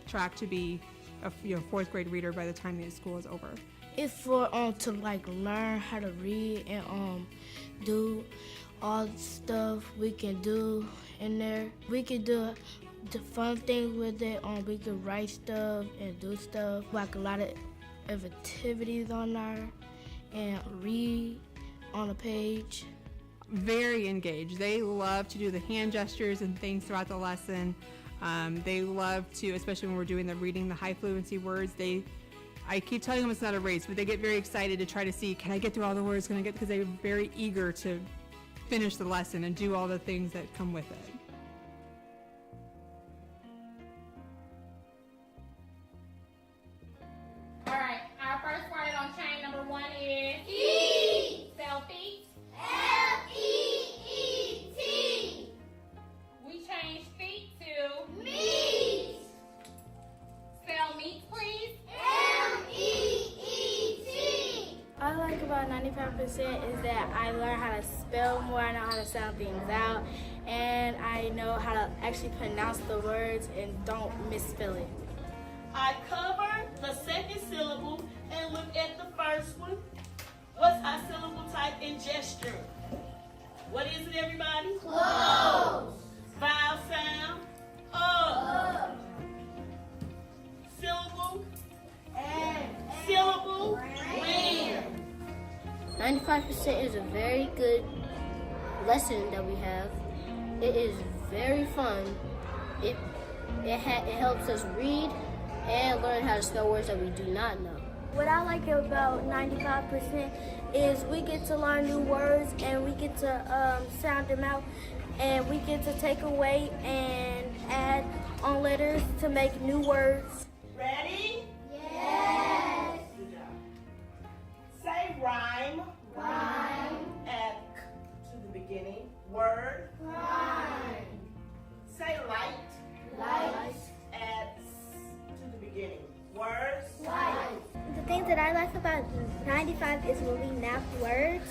track to be a 4th grade reader by the time the school is over. It's for to like learn how to read and do all the stuff we can do in there. We can do the fun things with it. We can write stuff and do stuff, like a lot of activities on there, and read on a page. Very engaged. They love to do the hand gestures and things throughout the lesson. They love to, especially when we're doing the reading the high fluency words, I keep telling them it's not a race, but they get very excited to try to see, can I get through all the words? Because they're very eager to finish the lesson and do all the things that come with it. All right, our first word on chain number 1 is E. Spell feet. F-E-E-T. We change feet to meat. Spell meat, please. M-E-E-T. All I like about 95% is that I learn how to spell more, I know how to sound things out, and I know how to actually pronounce the words and don't misspell it. I cover the second syllable and look at the first one. What's our syllable type and gesture? What is it, everybody? Close. Vowel sound. Up. Syllable. And. Syllable. When. 95% is a very good lesson that we have. It is very fun. It helps us read and learn how to spell words that we do not know. What I like about 95% is we get to learn new words and we get to sound them out, and we get to take away and add on letters to make new words. Ready? Yes. Good job. Say rhyme. Rhyme. Add k to the beginning. Word. Rhyme. Say light. Light. Add s to the beginning. Words. Light. The thing that I like about 95 is when we map words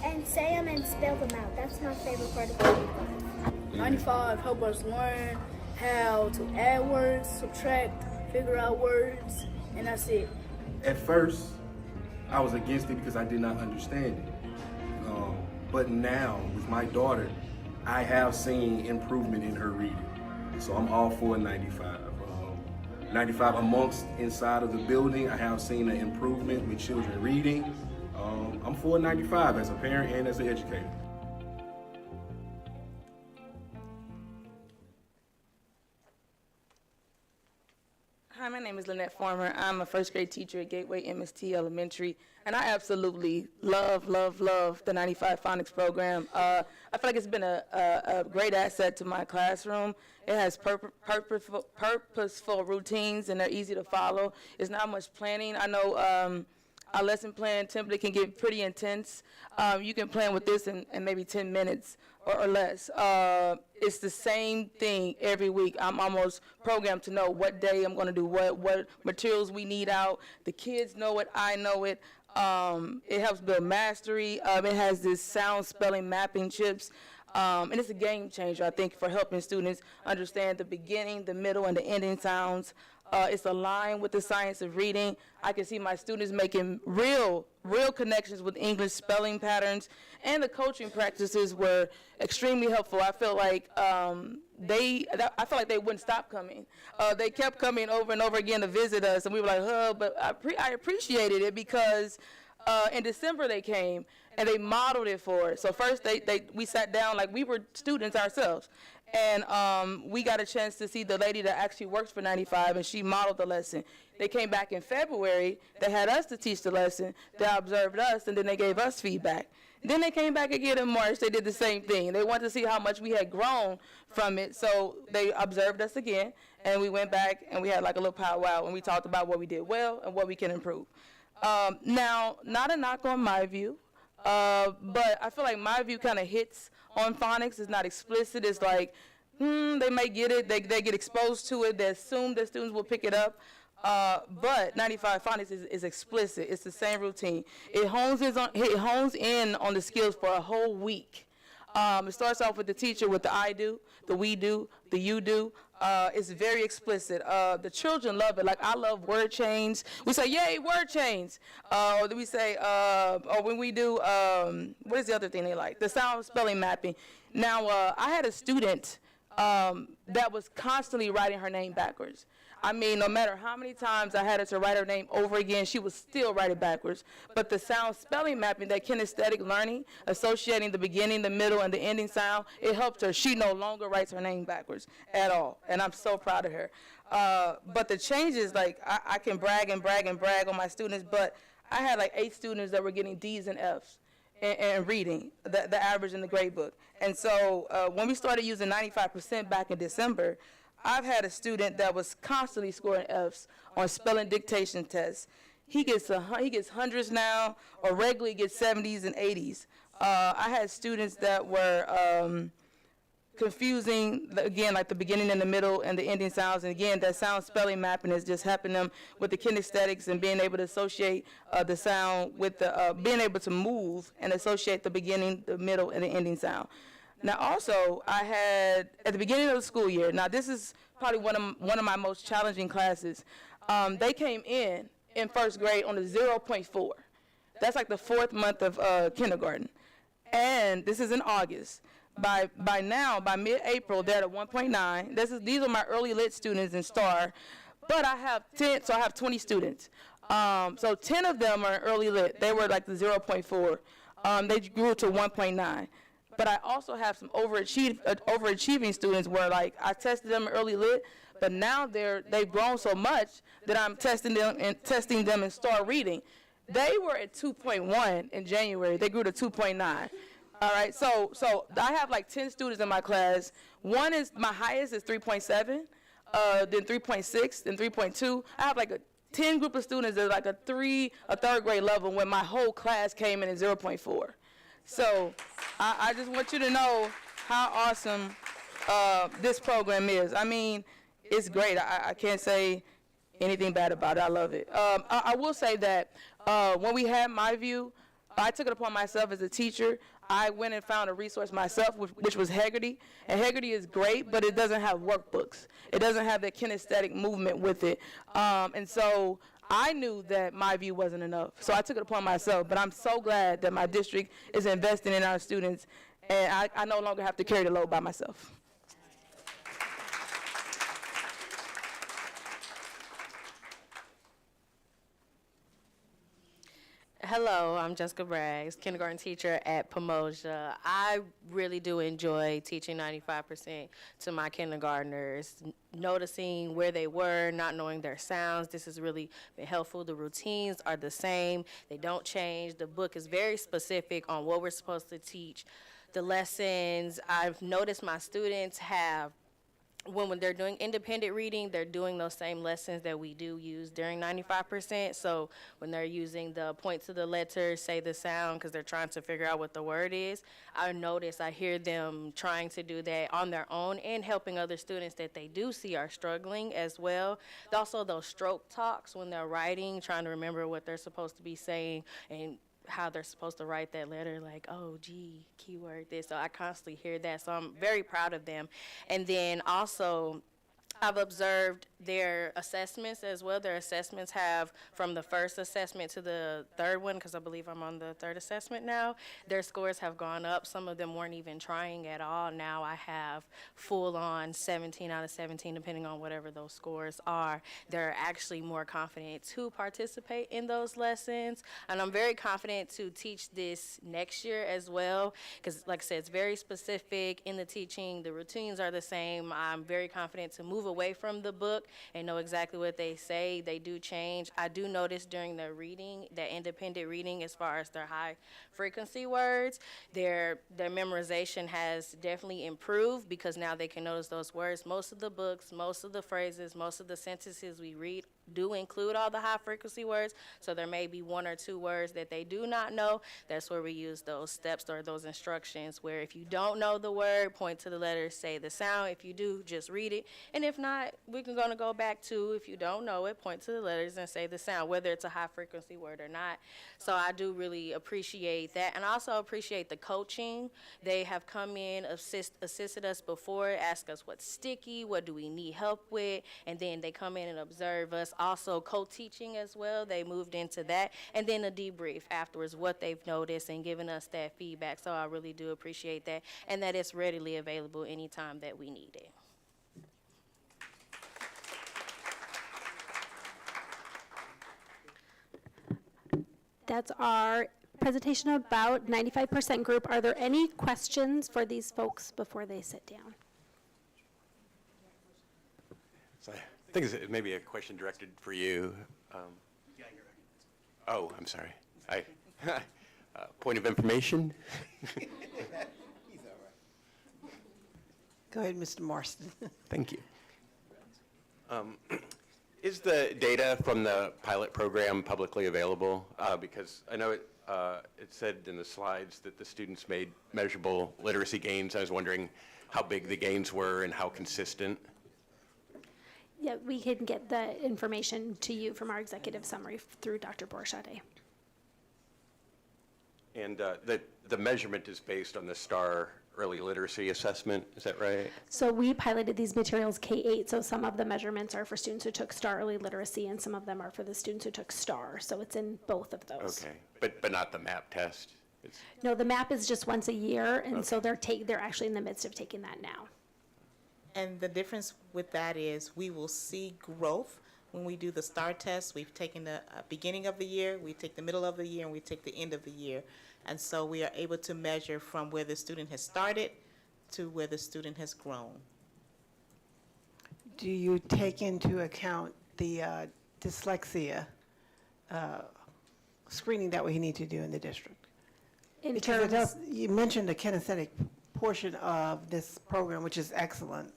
and say them and spell them out. That's my favorite part of 95. 95 help us learn how to add words, subtract, figure out words, and that's it. At first, I was against it because I did not understand it. But now, with my daughter, I have seen improvement in her reading. So I'm all for 95. 95 amongst inside of the building, I have seen an improvement with children reading. I'm for 95 as a parent and as an educator. Hi, my name is Lynette Farmer. I'm a first grade teacher at Gateway MST Elementary, and I absolutely love the 95 Phonics program. I feel like it's been a great asset to my classroom. It has purposeful routines, and they're easy to follow. It's not much planning. I know our lesson plan template can get pretty intense. You can plan with this in maybe 10 minutes or less. It's the same thing every week. I'm almost programmed to know what day I'm going to do what materials we need out. The kids know it, I know it. It helps build mastery. It has this sound spelling mapping chips. And it's a game changer, I think, for helping students understand the beginning, the middle, and the ending sounds. It's aligned with the science of reading. I can see my students making real connections with English spelling patterns, and the coaching practices were extremely helpful. I felt like they wouldn't stop coming. They kept coming over and over again to visit us, and we were like, but I appreciated it because in December they came and they modeled it for us. So first we sat down like we were students ourselves. And we got a chance to see the lady that actually works for 95, and she modeled the lesson. They came back in February. They had us to teach the lesson. They observed us, and then they gave us feedback. Then they came back again in March. They did the same thing. They wanted to see how much we had grown from it, so they observed us again, and we went back, and we had like a little powwow, and we talked about what we did well and what we can improve. Now, not a knock on my view, but I feel like my view kind of hits on phonics. It's not explicit. It's like, they may get it. They get exposed to it. They assume that students will pick it up. But 95 phonics is explicit. It's the same routine. It hones in on the skills for a whole week. It starts off with the teacher with the I do, the we do, the you do. It's very explicit. The children love it. Like, I love word chains. We say, yay, word chains. Or we say, or when we do, what is the other thing they like? The sound spelling mapping. Now, I had a student that was constantly writing her name backwards. I mean, no matter how many times I had her to write her name over again, she would still write it backwards. But the sound spelling mapping, that kinesthetic learning, associating the beginning, the middle, and the ending sound, it helped her. She no longer writes her name backwards at all, and I'm so proud of her. But the changes, like, I can brag and brag and brag on my students, but I had like 8 students that were getting D's and F's in reading, the average in the grade book. And so when we started using 95% back in December, I've had a student that was constantly scoring F's on spelling dictation tests. He gets hundreds now, or regularly gets 70s and 80s. I had students that were confusing, again, like the beginning and the middle and the ending sounds. And again, that sound spelling mapping is just helping them with the kinesthetics and being able to associate the sound with the, being able to move and associate the beginning, the middle, and the ending sound. Now, also, I had, at the beginning of the school year, now this is probably one of my most challenging classes, they came in first grade on a 0.4. That's like the 4th month of kindergarten. And this is in August. By now, by mid-April, they're at 1.9. These are my early lit students in STAR, but I have 10, so I have 20 students. So 10 of them are early lit. They were like the 0.4. They grew to 1.9. But I also have some overachieving students where, like, I tested them early lit, but now they've grown so much that I'm testing them in STAR reading. They were at 2.1 in January. They grew to 2.9. All right, so I have like 10 students in my class. One is, my highest is 3.7, then 3.6, then 3.2. I have like a 10 group of students that are like a 3rd grade level when my whole class came in at 0.4. So I just want you to know how awesome this program is. I mean, it's great. I can't say anything bad about it. I love it. I will say that when we had My View, I took it upon myself as a teacher. I went and found a resource myself, which was Heggerty. And Heggerty is great, but it doesn't have workbooks. It doesn't have that kinesthetic movement with it. And so I knew that My View wasn't enough, so I took it upon myself. But I'm so glad that my district is investing in our students, and I no longer have to carry the load by myself. Hello, I'm Jessica Braggs, kindergarten teacher at Pomosia. I really do enjoy teaching 95% to my kindergartners, noticing where they were, not knowing their sounds. This has really been helpful. The routines are the same. They don't change. The book is very specific on what we're supposed to teach. The lessons, I've noticed my students have, when they're doing independent reading, they're doing those same lessons that we do use during 95%. So when they're using the point to the letter, say the sound, because they're trying to figure out what the word is, I hear them trying to do that on their own and helping other students that they do see are struggling as well. Also those stroke talks when they're writing, trying to remember what they're supposed to be saying and how they're supposed to write that letter, like, oh, gee, keyword this. So I constantly hear that. So I'm very proud of them. And then also, I've observed their assessments as well. Their assessments have, from the first assessment to the third one, because I believe I'm on the third assessment now, their scores have gone up. Some of them weren't even trying at all. Now I have full on 17 out of 17, depending on whatever those scores are. They're actually more confident to participate in those lessons. And I'm very confident to teach this next year as well, because like I said, it's very specific in the teaching. The routines are the same. I'm very confident to move away from the book and know exactly what they say. They do change. I do notice during their reading, that independent reading, as far as their high frequency words, their memorization has definitely improved, because now they can notice those words. Most of the books, most of the phrases, most of the sentences we read do include all the high frequency words, so there may be one or two words that they do not know. That's where we use those steps or those instructions, where if you don't know the word, point to the letters, say the sound. If you do, just read it. And if not, we're going to go back to, if you don't know it, point to the letters and say the sound, whether it's a high frequency word or not. So I do really appreciate that. And I also appreciate the coaching. They have come in, assisted us before, asked us what's sticky, what do we need help with, and then they come in and observe us. Also co-teaching as well, they moved into that, and then a debrief afterwards, what they've noticed, and giving us that feedback. So I really do appreciate that, and that it's readily available anytime that we need it. That's our presentation about 95% group. Are there any questions for these folks before they sit down? So I think it's maybe a question directed for you. Oh, I'm sorry. Point of information? Go ahead, Mr. Marston. Thank you. Is the data from the pilot program publicly available? Because I know it said in the slides that the students made measurable literacy gains. I was wondering how big the gains were and how consistent. Yeah, we can get the information to you from our executive summary through Dr. Borchade. And the measurement is based on the STAR early literacy assessment, is that right? So we piloted these materials K-8, so some of the measurements are for students who took STAR early literacy, and some of them are for the students who took STAR, so it's in both of those. Okay, but not the MAP test? No, the MAP is just once a year, and so they're actually in the midst of taking that now. And the difference with that is we will see growth when we do the STAR test. We've taken the beginning of the year, we take the middle of the year, and we take the end of the year. And so we are able to measure from where the student has started to where the student has grown. Do you take into account the dyslexia screening that we need to do in the district? Because you mentioned the kinesthetic portion of this program, which is excellent.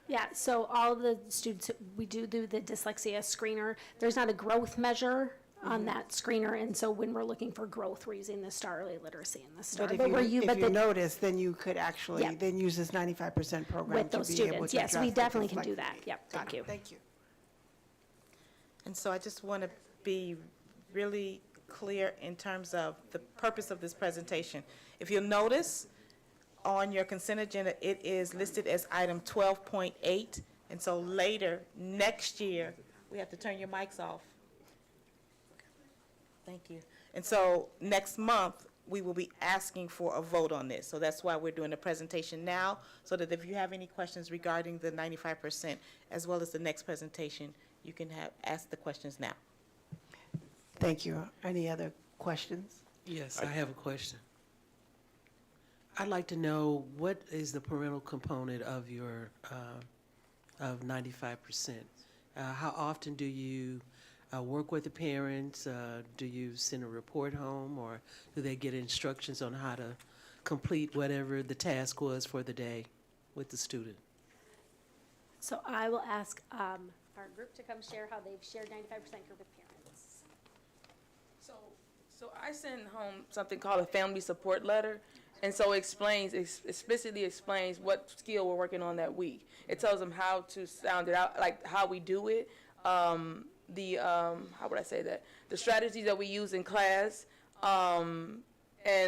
Yeah, so all the students, we do the dyslexia screener. There's not a growth measure on that screener, and so when we're looking for growth, we're using the STAR early literacy and the STAR. But if you notice, then you could actually then use this 95% program with those to be able students. to Yes, we definitely can do that. Yep, thank you. Thank you. And so I just want to be really clear in terms of the purpose of this presentation. If you'll notice, on your consent agenda, it is listed as item 12.8, and so later, next year, we have to turn your mics off. Thank you. And so next month, we will be asking for a vote on this. So that's why we're doing the presentation now, so that if you have any questions regarding the 95%, as well as the next presentation, you can ask the questions now. Thank you. Any other questions? Yes, I have a question. I'd like to know, what is the parental component of your of 95%? How often do you work with the parents? Do you send a report home, or do they get instructions on how to complete whatever the task was for the day with the student? So I will ask our group to come share how they've shared 95% group with parents. So I send home something called a family support letter. And so it explicitly explains what skill we're working on that week. It tells them how to sound it out, like how we do it, how would I say that? The strategies that we use in class. And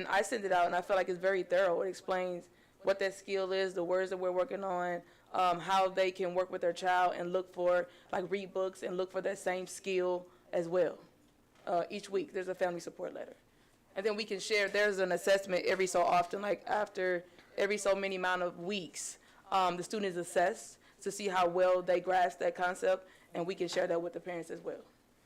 I send it out, and I feel like it's very thorough. It explains what that skill is, the words that we're working on, how they can work with their child and look for, like, read books and look for that same skill as well. Each week, there's a family support letter. And then we can share, there's an assessment every so often, like after every so many amount of weeks, the student is assessed to see how well they grasp that concept, and we can share that with the parents as well.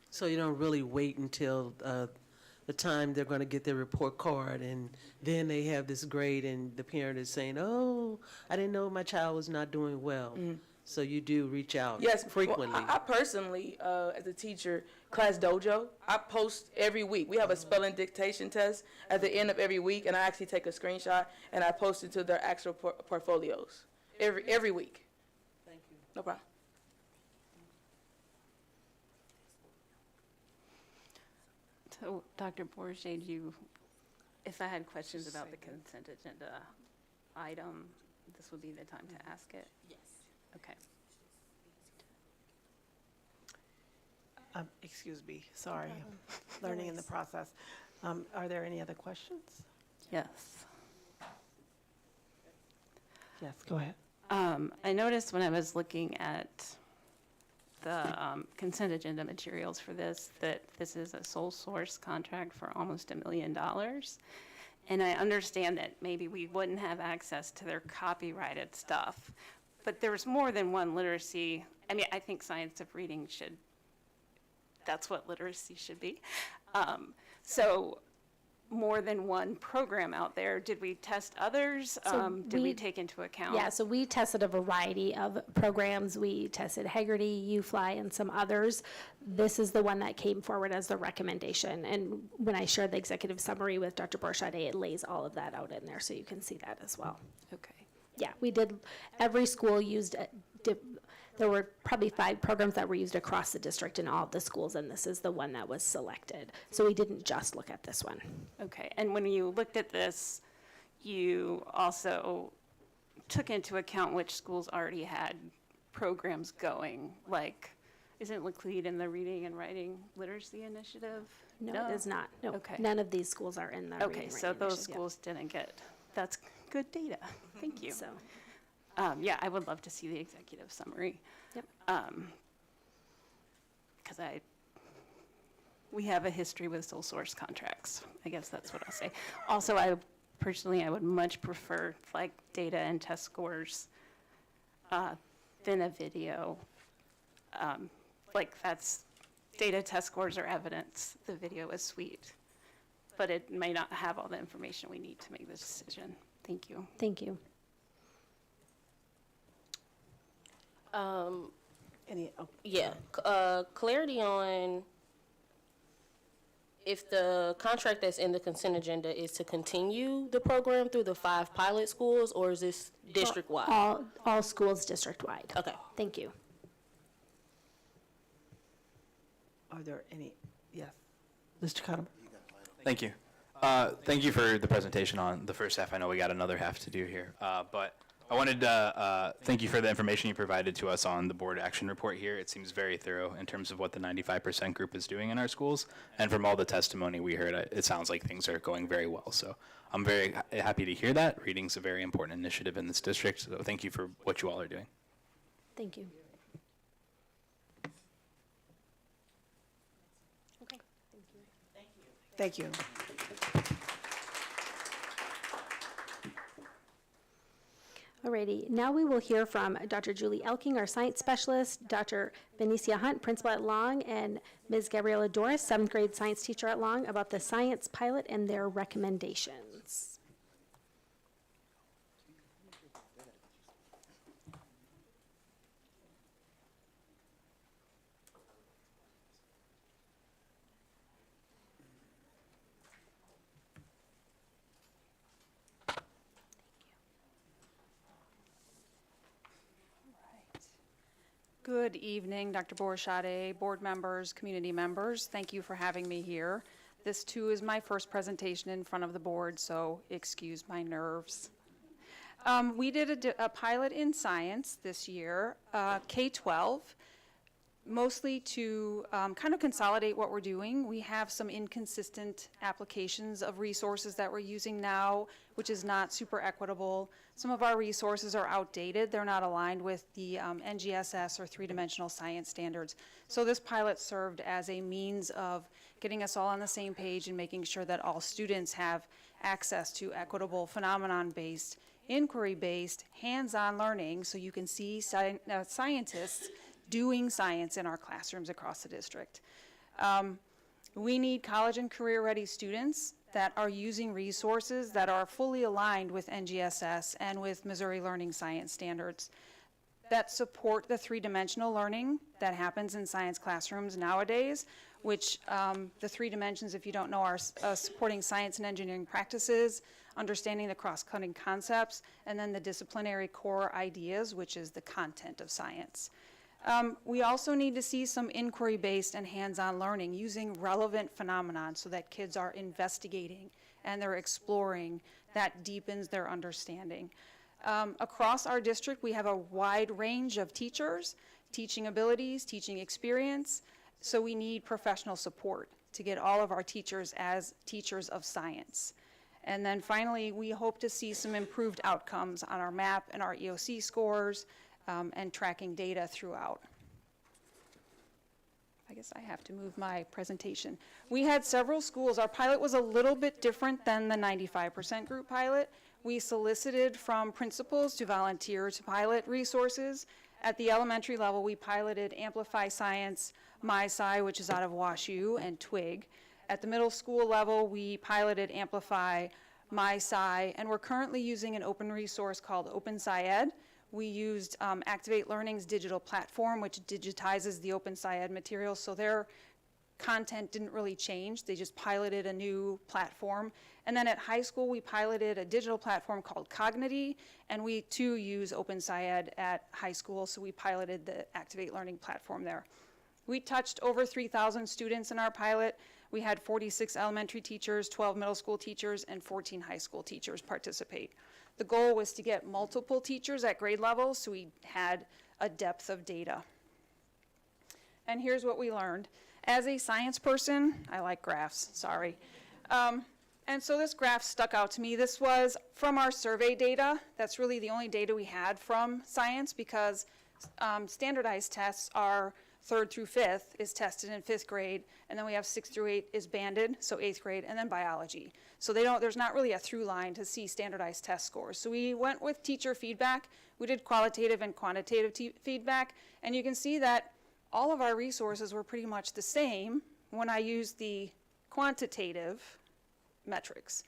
So you don't really wait until the time they're going to get their report card, and then they have this grade, and the parent is saying, "Oh, I didn't know my child was not doing well." So you do reach out frequently. Well, I personally, as a teacher, Class Dojo, I post every week. We have a spelling dictation test at the end of every week, and I actually take a screenshot and I post it to their actual portfolios every week. Thank you. No problem. So, Dr. Bourget, if I had questions about the consent agenda item, this would be the time to ask it? Yes. Okay. Excuse me, sorry, learning in the process. Are there any other questions? Yes. Yes, go ahead. I noticed when I was looking at the consent agenda materials for this, that this is a sole source contract for almost $1 million. And I understand that maybe we wouldn't have access to their copyrighted stuff, but there's more than one literacy. I mean, I think science of reading that's what literacy should be. So more than one program out there. Did we test others? Did we take into account? Yeah, so we tested a variety of programs. We tested Haggerty, UFly, and some others. This is the one that came forward as the recommendation. And when I shared the executive summary with Dr. Bourget, it lays all of that out in there, so you can see that as well. Okay. Yeah, we did, every school used, there were probably 5 programs that were used across the district in all of the schools, and this is the one that was selected. So we didn't just look at this one. Okay, and when you looked at this, you also took into account which schools already had programs going, like, isn't Laclede in the Reading and Writing Literacy Initiative? No, it is not. No, Okay. none of these schools are in the Okay, Reading so Writing those Initiative, yeah. schools didn't get, that's good data. Thank you. So, Yeah, I would love to see the executive summary. Yep. Because we have a history with sole source contracts. I guess that's what I'll say. Also, I would much prefer like data and test scores than a video. Like that's, data test scores are evidence. The video is sweet, but it may not have all the information we need to make this decision. Thank you. Thank you. Clarity on if the contract that's in the consent agenda is to continue the program through the 5 pilot schools, or is this district-wide? All schools district-wide. Okay. Thank you. Are there any, yes, Mr. Cottom? Thank you. Thank you for the presentation on the first half. I know we got another half to do here, but I wanted to thank you for the information you provided to us on the board action report here. It seems very thorough in terms of what the 95% group is doing in our schools. And from all the testimony we heard, it sounds like things are going very well. So I'm very happy to hear that. Reading's a very important initiative in this district. So thank you for what you all are doing. Thank you. Okay. Thank you. Thank you. Alrighty, now we will hear from Dr. Julie Elking, our science specialist, Dr. Benicia Hunt, principal at Long, and Ms. Gabriela Doris, 7th grade science teacher at Long, about the science pilot and their recommendations. Good evening, Dr. Bourget, board members, community members. Thank you for having me here. This too is my first presentation in front of the board, so excuse my nerves. We did a pilot in science this year, K-12. mostly to kind of consolidate what we're doing. We have some inconsistent applications of resources that we're using now, which is not super equitable. Some of our resources are outdated. They're not aligned with the NGSS or three-dimensional science standards. So this pilot served as a means of getting us all on the same page and making sure that all students have access to equitable, phenomenon-based, inquiry-based, hands-on learning, so you can see scientists doing science in our classrooms across the district. We need college and career-ready students that are using resources that are fully aligned with NGSS and with Missouri Learning Science Standards that support the three-dimensional learning that happens in science classrooms nowadays, which the three dimensions, if you don't know, are supporting science and engineering practices, understanding the cross-cutting concepts, and then the disciplinary core ideas, which is the content of science. We also need to see some inquiry-based and hands-on learning using relevant phenomenon so that kids are investigating and they're exploring. That deepens their understanding. Across our district, we have a wide range of teachers, teaching abilities, teaching experience, so we need professional support to get all of our teachers as teachers of science. And then finally, we hope to see some improved outcomes on our MAP and our EOC scores, and tracking data throughout. I guess I have to move my presentation. We had several schools. Our pilot was a little bit different than the 95% group pilot. We solicited from principals to volunteer to pilot resources. At the elementary level, we piloted Amplify Science, MySci, which is out of WashU, and Twig. At the middle school level, we piloted Amplify, MySci, and we're currently using an open resource called OpenSciEd. We used Activate Learning's digital platform, which digitizes the OpenSciEd materials, so their content didn't really change. They just piloted a new platform. And then at high school, we piloted a digital platform called Cognity, and we too use OpenSciEd at high school, so we piloted the Activate Learning platform there. We touched over 3,000 students in our pilot. We had 46 elementary teachers, 12 middle school teachers, and 14 high school teachers participate. The goal was to get multiple teachers at grade level, so we had a depth of data. And here's what we learned. As a science person, I like graphs, sorry. And so this graph stuck out to me. This was from our survey data. That's really the only data we had from science, because standardized tests are 3rd through 5th is tested in 5th grade, and then we have 6th through 8 is banded, so 8th grade, and then biology. So there's not really a through line to see standardized test scores. So we went with teacher feedback. We did qualitative and quantitative feedback, and you can see that all of our resources were pretty much the same when I used the quantitative metrics.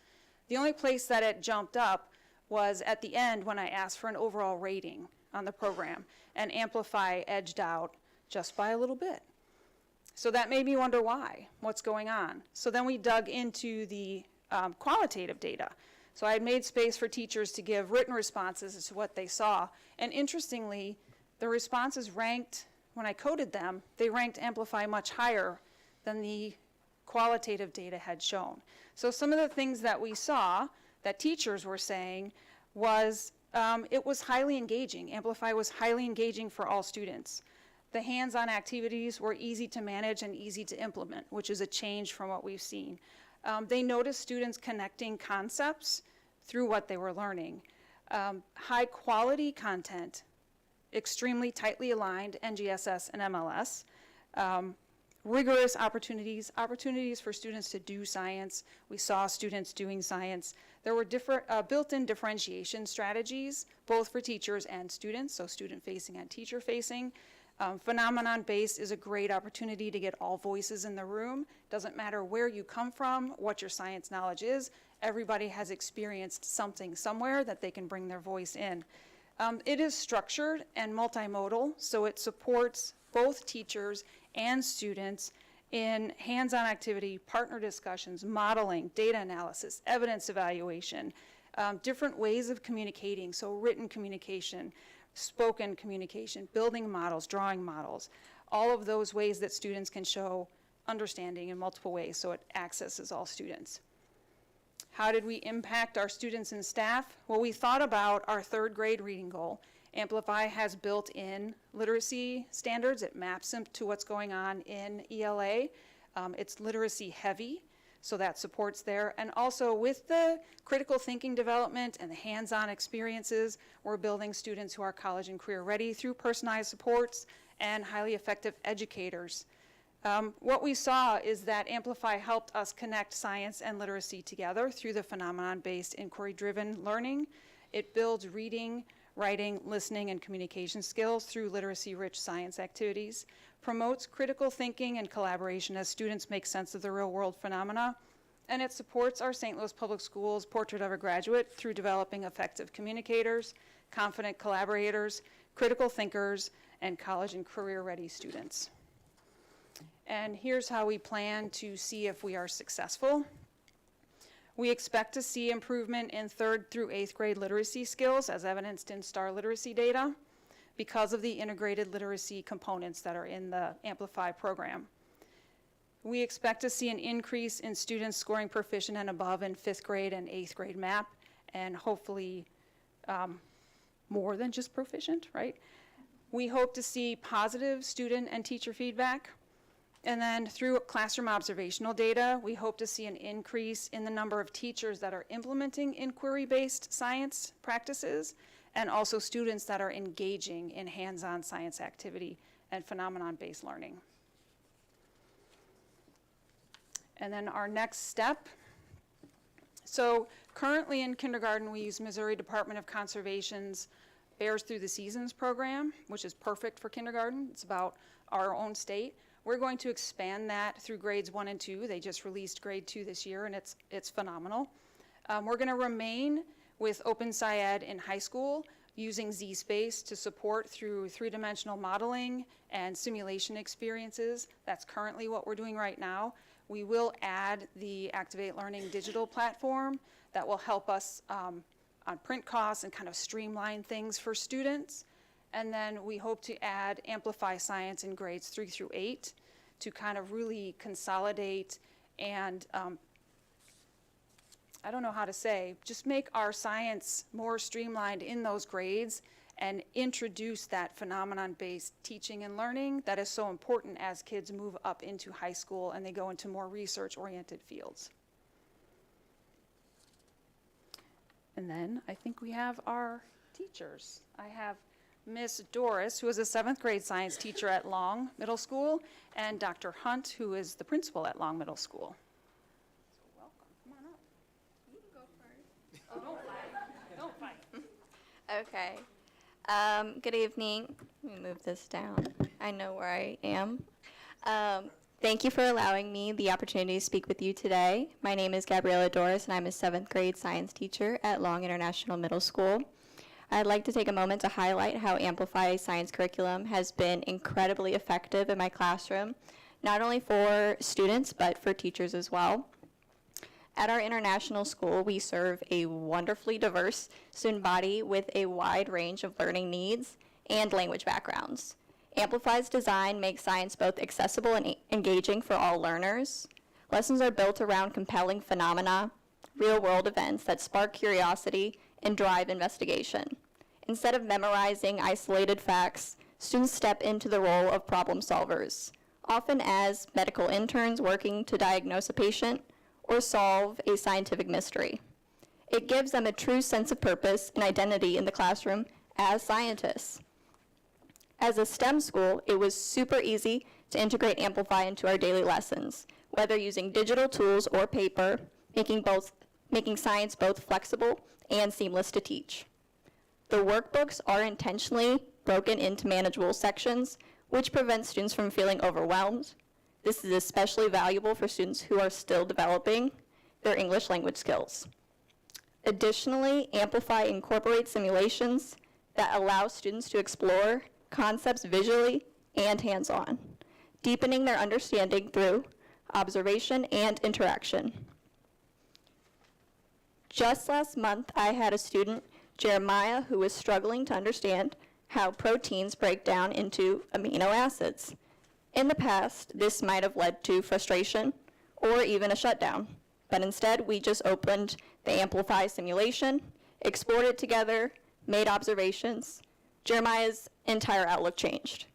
The only place that it jumped up was at the end when I asked for an overall rating on the program, and Amplify edged out just by a little bit. So that made me wonder why, what's going on. So then we dug into the qualitative data. So I had made space for teachers to give written responses as to what they saw. And interestingly, the responses ranked, when I coded them, they ranked Amplify much higher than the qualitative data had shown. So some of the things that we saw that teachers were saying was it was highly engaging. Amplify was highly engaging for all students. The hands-on activities were easy to manage and easy to implement, which is a change from what we've seen. They noticed students connecting concepts through what they were learning. High quality content, extremely tightly aligned NGSS and MLS. Rigorous opportunities for students to do science. We saw students doing science. There were different built-in differentiation strategies, both for teachers and students, so student-facing and teacher-facing. Phenomenon-based is a great opportunity to get all voices in the room. Doesn't matter where you come from, what your science knowledge is, everybody has experienced something somewhere that they can bring their voice in. It is structured and multimodal, so it supports both teachers and students in hands-on activity, partner discussions, modeling, data analysis, evidence evaluation, different ways of communicating, so written communication, spoken communication, building models, drawing models, all of those ways that students can show understanding in multiple ways, so it accesses all students. How did we impact our students and staff? Well, we thought about our 3rd grade reading goal, Amplify has built-in literacy standards. It maps them to what's going on in ELA. It's literacy heavy, so that supports there. And also with the critical thinking development and the hands-on experiences, we're building students who are college and career ready through personalized supports and highly effective educators. What we saw is that Amplify helped us connect science and literacy together through the phenomenon-based inquiry-driven learning. It builds reading, writing, listening, and communication skills through literacy-rich science activities, promotes critical thinking and collaboration as students make sense of the real-world phenomena, and it supports our St. Louis Public Schools Portrait of a Graduate through developing effective communicators, confident collaborators, critical thinkers, and college and career-ready students. And here's how we plan to see if we are successful. We expect to see improvement in 3rd through 8th grade literacy skills as evidenced in STAR literacy data because of the integrated literacy components that are in the Amplify program. We expect to see an increase in students scoring proficient and above in 5th grade and 8th grade MAP, and hopefully more than just proficient, right? We hope to see positive student and teacher feedback. And then through classroom observational data, we hope to see an increase in the number of teachers that are implementing inquiry-based science practices, and also students that are engaging in hands-on science activity and phenomenon-based learning. And then our next step. So currently in kindergarten, we use Missouri Department of Conservation's Bears Through the Seasons program, which is perfect for kindergarten. It's about our own state. We're going to expand that through grades 1 and 2. They just released grade 2 this year, and it's phenomenal. We're going to remain with Open SciEd in high school, using Z-Space to support through 3-dimensional modeling and simulation experiences. That's currently what we're doing right now. We will add the Activate Learning digital platform that will help us on print costs and kind of streamline things for students. And then we hope to add Amplify Science in grades 3 through 8 to kind of really consolidate and, I don't know how to say, just make our science more streamlined in those grades and introduce that phenomenon-based teaching and learning that is so important as kids move up into high school and they go into more research-oriented fields. And then I think we have our teachers. I have Miss Doris, who is a 7th grade science teacher at Long Middle School, and Dr. Hunt, who is the principal at Long Middle School. So welcome, come on up. You can go first. Oh, don't fight, don't fight. Okay. Good evening. Let me move this down. I know where I am. Thank you for allowing me the opportunity to speak with you today. My name is Gabriella Doris, and I'm a 7th grade science teacher at Long International Middle School. I'd like to take a moment to highlight how Amplify Science Curriculum has been incredibly effective in my classroom, not only for students, but for teachers as well. At our international school, we serve a wonderfully diverse student body with a wide range of learning needs and language backgrounds. Amplify's design makes science both accessible and engaging for all learners. Lessons are built around compelling phenomena, real-world events that spark curiosity and drive investigation. Instead of memorizing isolated facts, students step into the role of problem solvers, often as medical interns working to diagnose a patient or solve a scientific mystery. It gives them a true sense of purpose and identity in the classroom as scientists. As a STEM school, it was super easy to integrate Amplify into our daily lessons, whether using digital tools or paper, making science both flexible and seamless to teach. The workbooks are intentionally broken into manageable sections, which prevents students from feeling overwhelmed. This is especially valuable for students who are still developing their English language skills. Additionally, Amplify incorporates simulations that allow students to explore concepts visually and hands-on, deepening their understanding through observation and interaction. Just last month, I had a student, Jeremiah, who was struggling to understand how proteins break down into amino acids. In the past, this might have led to frustration or even a shutdown, but instead we just opened the Amplify simulation, explored it together, made observations. Jeremiah's entire outlook changed.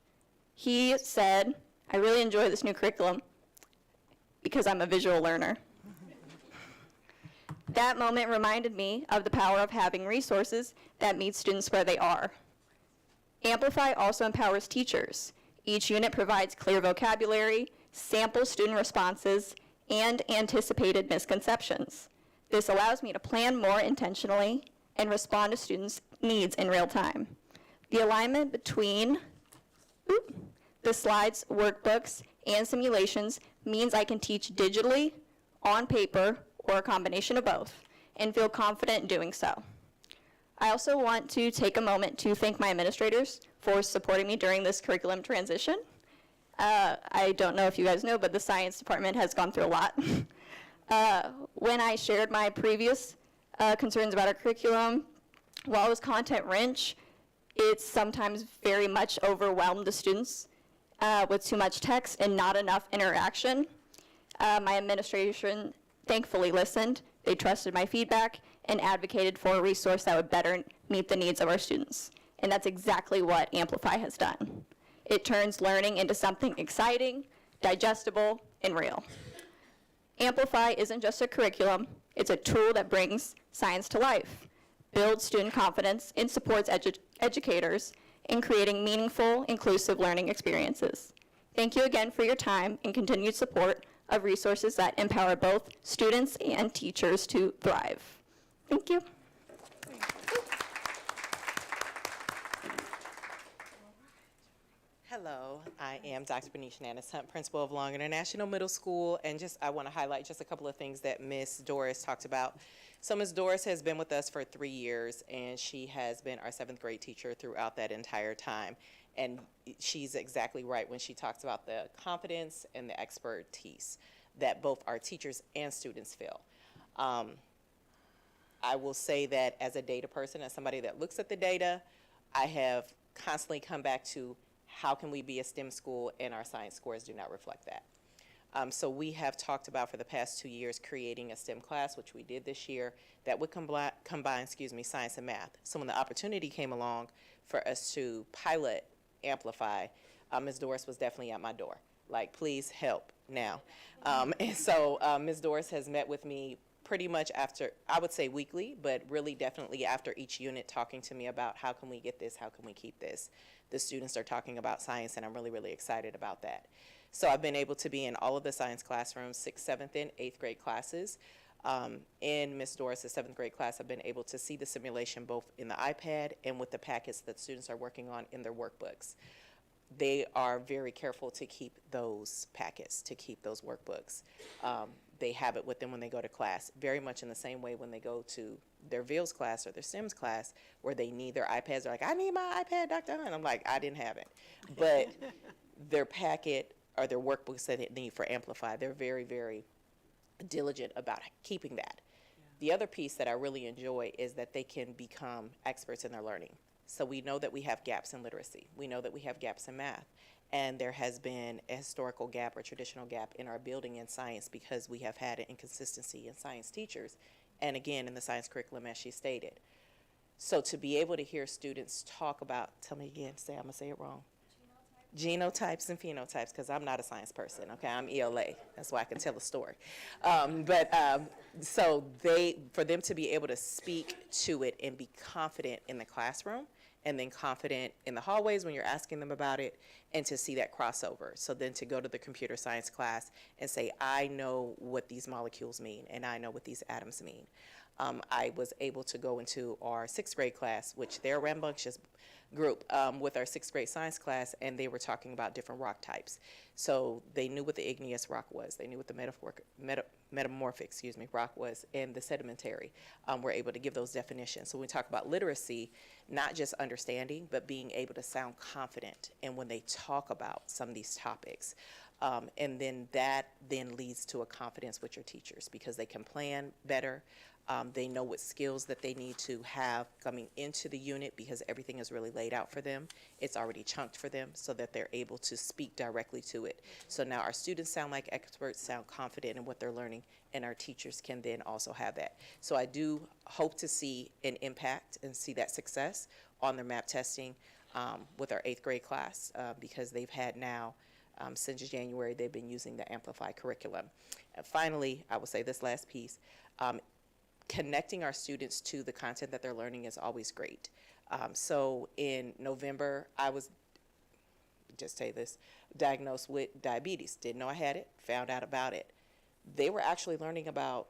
He said, "I really enjoy this new curriculum because I'm a visual learner." That moment reminded me of the power of having resources that meet students where they are. Amplify also empowers teachers. Each unit provides clear vocabulary, sample student responses, and anticipated misconceptions. This allows me to plan more intentionally and respond to students' needs in real time. The alignment between the slides, workbooks, and simulations means I can teach digitally, on paper, or a combination of both, and feel confident in doing so. I also want to take a moment to thank my administrators for supporting me during this curriculum transition. I don't know if you guys know, but the science department has gone through a lot. When I shared my previous concerns about our curriculum, while it was content-rich, it sometimes very much overwhelmed the students with too much text and not enough interaction. My administration thankfully listened. They trusted my feedback and advocated for a resource that would better meet the needs of our students. And that's exactly what Amplify has done. It turns learning into something exciting, digestible, and real. Amplify isn't just a curriculum, it's a tool that brings science to life, builds student confidence, and supports educators in creating meaningful, inclusive learning experiences. Thank you again for your time and continued support of resources that empower both students and teachers to thrive. Thank you. Hello, I am Dr. Benicia Nannis Hunt, principal of Long International Middle School, and I want to highlight just a couple of things that Ms. Doris talked about. So Ms. Doris has been with us for 3 years, and she has been our 7th grade teacher throughout that entire time. And she's exactly right when she talks about the confidence and the expertise that both our teachers and students feel. I will say that as a data person, as somebody that looks at the data, I have constantly come back to how can we be a STEM school, and our science scores do not reflect that. So we have talked about for the past 2 years creating a STEM class, which we did this year, that would combine science and math. So when the opportunity came along for us to pilot Amplify, Ms. Doris was definitely at my door. Like, please help now. And so Ms. Doris has met with me pretty much after, I would say weekly, but really definitely after each unit, talking to me about how can we get this, how can we keep this. The students are talking about science, and I'm really, really excited about that. So I've been able to be in all of the science classrooms, 6th, 7th, and 8th grade classes. In Ms. Doris' 7th grade class, I've been able to see the simulation both in the iPad and with the packets that students are working on in their workbooks. They are very careful to keep those packets, to keep those workbooks. They have it with them when they go to class, very much in the same way when they go to their VILS class or their SIMS class, where they need their iPads. They're like, I need my iPad, Dr. Hunt. I'm like, I didn't have it. But their packet or their workbooks that they need for Amplify, they're very, very diligent about keeping that. The other piece that I really enjoy is that they can become experts in their learning. So we know that we have gaps in literacy. We know that we have gaps in math. And there has been a historical gap or traditional gap in our building in science because we have had an inconsistency in science teachers, and again in the science curriculum, as she stated. So to be able to hear students talk about, tell me again, I'm gonna say it wrong. Genotypes and phenotypes, because I'm not a science person, okay? I'm ELA. That's why I can tell a story. So for them to be able to speak to it and be confident in the classroom, and then confident in the hallways when you're asking them about it, and to see that crossover. So then to go to the computer science class and say, I know what these molecules mean, and I know what these atoms mean. I was able to go into our 6th grade class, which they're a rambunctious group, with our 6th grade science class, and they were talking about different rock types. So they knew what the igneous rock was. They knew what the metamorphic rock was, and the sedimentary. We're able to give those definitions. So when we talk about literacy, not just understanding, but being able to sound confident and when they talk about some of these topics. And then that then leads to a confidence with your teachers because they can plan better. They know what skills that they need to have coming into the unit because everything is really laid out for them. It's already chunked for them so that they're able to speak directly to it. So now our students sound like experts, sound confident in what they're learning, and our teachers can then also have that. So I do hope to see an impact and see that success on their map testing. with our 8th grade class because they've had now, since January, they've been using the Amplify curriculum. And finally, I will say this last piece, connecting our students to the content that they're learning is always great. So in November, I was, just say this, diagnosed with diabetes. Didn't know I had it, found out about it. They were actually learning about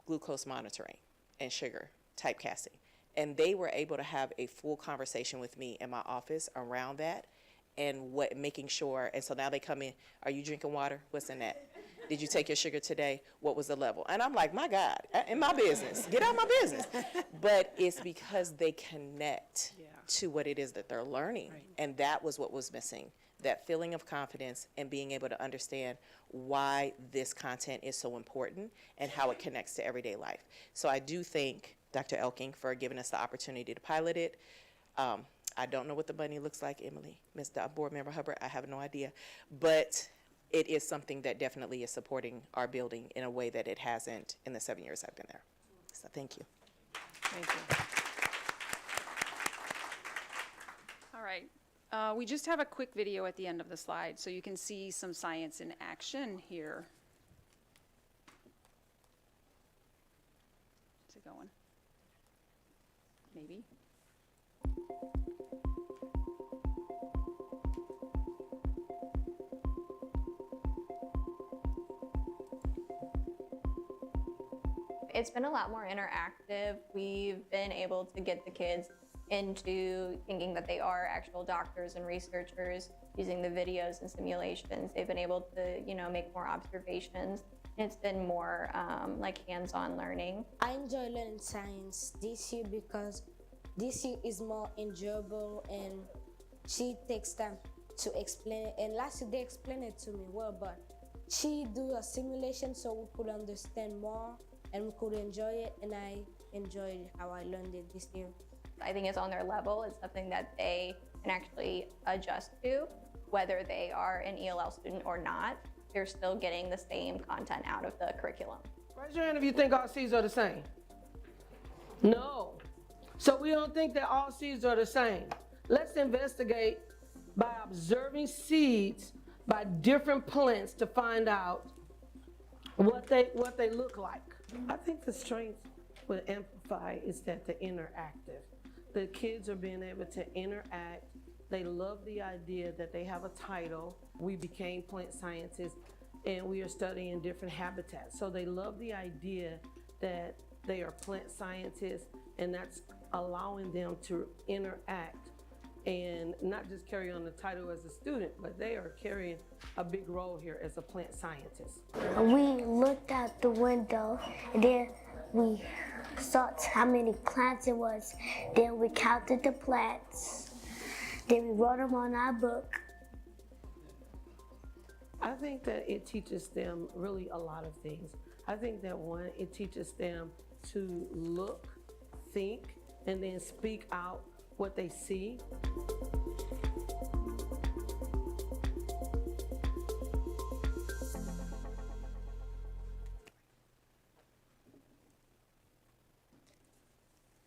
glucose monitoring and sugar typecasting. And they were able to have a full conversation with me in my office around that and making sure, and so now they come in, are you drinking water? What's in that? Did you take your sugar today? What was the level? And I'm like, my God, in my business, get out of my business. But it's because they connect to what it is that they're learning. Right. And that was what was missing, that feeling of confidence and being able to understand why this content is so important and how it connects to everyday life. So I do thank Dr. Elking for giving us the opportunity to pilot it. I don't know what the money looks like, Emily, Ms. Board Member Hubbard, I have no idea. But it is something that definitely is supporting our building in a way that it hasn't in the 7 years I've been there. So thank you. Thank you. All right. We just have a quick video at the end of the slide so you can see some science in action here. Is it going? Maybe. It's been a lot more interactive. We've been able to get the kids into thinking that they are actual doctors and researchers using the videos and simulations. They've been able to, make more observations. It's been more like hands-on learning. I enjoy learning science this year because this year is more enjoyable and she takes time to explain it. And last year they explained it to me well, but she do a simulation so we could understand more and we could enjoy it, and I enjoyed how I learned it this year. I think it's on their level. It's something that they can actually adjust to, whether they are an ELL student or not. They're still getting the same content out of the curriculum. Raise your hand if you think all seeds are the same. No. So we don't think that all seeds are the same. Let's investigate by observing seeds by different plants to find out what they look like. I think the strength with Amplify is that the interactive. The kids are being able to interact. They love the idea that they have a title. We became plant scientists and we are studying different habitats. So they love the idea that they are plant scientists, and that's allowing them to interact and not just carry on the title as a student, but they are carrying a big role here as a plant scientist. We looked out the window and then we saw how many plants it was. Then we counted the plants. Then we wrote them on our book. I think that it teaches them really a lot of things. I think that one, it teaches them to look, think, and then speak out what they see.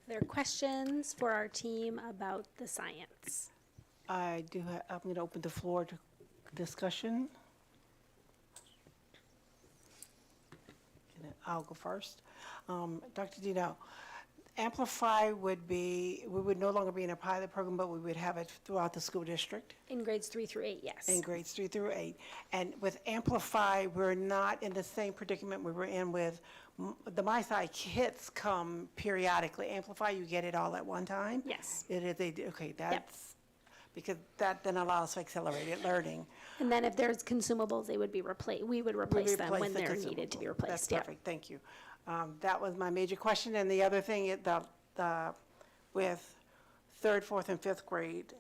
There are questions for our team about the science. I'm going to open the floor to discussion. I'll go first. Dr. Dino, Amplify would be, we would no longer be in a pilot program, but we would have it throughout the school district. In grades 3 through 8, yes. In grades 3 through 8. And with Amplify, we're not in the same predicament we were in with the MySci kits come periodically. Amplify, you get it all at one time? Yes. It is, okay, that's, because that then allows for accelerated learning. And then if there's consumables, they would be replaced. We would replace them when they're needed to be replaced. That's perfect, thank you. That was my major question. And the other thing, with 3rd, 4th, and 5th grade,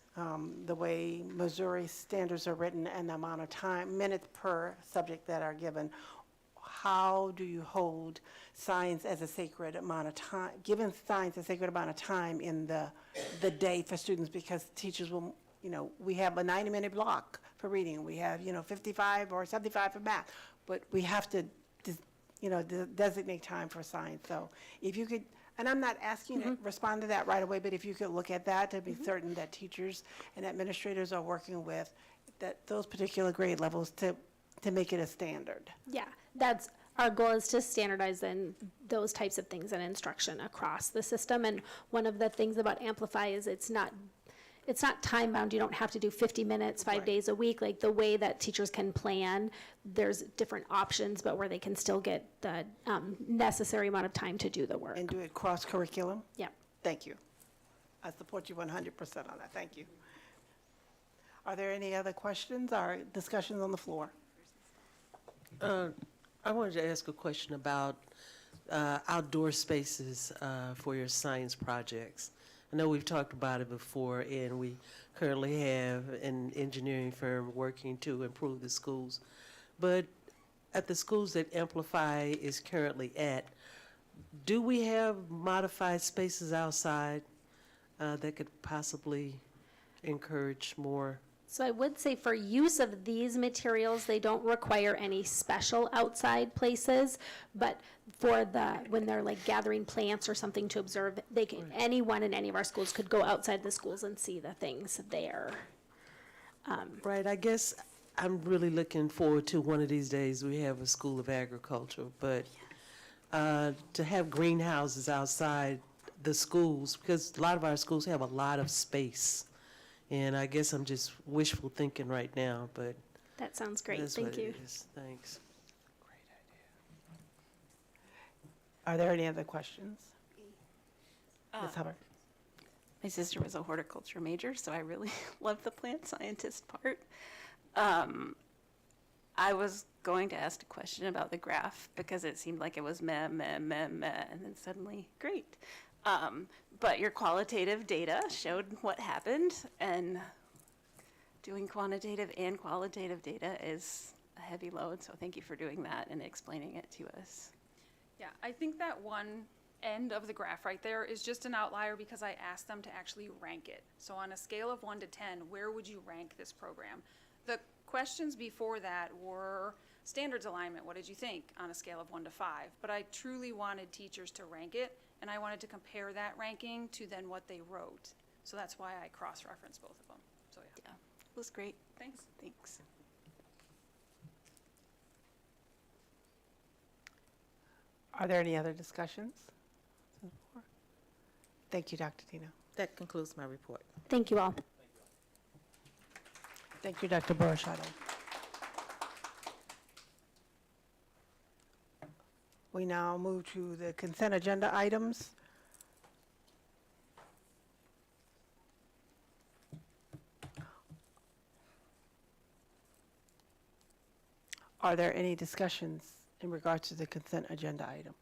the way Missouri standards are written and the amount of time, minutes per subject that are given, how do you hold science as a sacred amount of time, given science a sacred amount of time in the day for students? Because teachers will, we have a 90-minute block for reading. We have, 55 or 75 for math, but we have to, designate time for science. So if you could, And I'm not asking you to respond to that right away, but if you could look at that to be certain that teachers and administrators are working with those particular grade levels to make it a standard. Yeah, that's, our goal is to standardize in those types of things in instruction across the system. And one of the things about Amplify is it's not time bound. You don't have to do 50 minutes, 5 days a week. Like the way that teachers can plan, there's different options, but where they can still get the necessary amount of time to do the work. And do it cross-curriculum? Yeah. Thank you. I support you 100% on that. Thank you. Are there any other questions or discussions on the floor? I wanted to ask a question about outdoor spaces for your science projects. I know we've talked about it before, and we currently have an engineering firm working to improve the schools. But at the schools that Amplify is currently at, do we have modified spaces outside that could possibly encourage more? So I would say for use of these materials, they don't require any special outside places, but for when they're like gathering plants or something to observe, they can, anyone in any of our schools could go outside the schools and see the things there. Right, I guess I'm really looking forward to one of these days we have a school of agriculture, but to have greenhouses outside the schools, because a lot of our schools have a lot of space. And I guess I'm just wishful thinking right now, but that sounds great. That's Thank what you. It is. Thanks. Are there any other questions? Ms. Hubbard? My sister was a horticulture major, so I really love the plant scientist part. I was going to ask a question about the graph because it seemed like it was meh, meh, meh, meh, and then suddenly, great. But your qualitative data showed what happened, and doing quantitative and qualitative data is a heavy load, so thank you for doing that and explaining it to us. Yeah, I think that one end of the graph right there is just an outlier because I asked them to actually rank it. So on a scale of 1 to 10, where would you rank this program? The questions before that were standards alignment, what did you think on a scale of 1 to 5? But I truly wanted teachers to rank it, and I wanted to compare that ranking to then what they wrote. So that's why I cross-referenced both of them. So yeah. Yeah, it was great. Thanks. Thanks. Are there any other discussions? Thank you, Dr. Dino. That concludes my report. Thank you all. Thank you, Dr. Borshado. We now move to the consent agenda items. Are there any discussions in regards to the consent agenda items?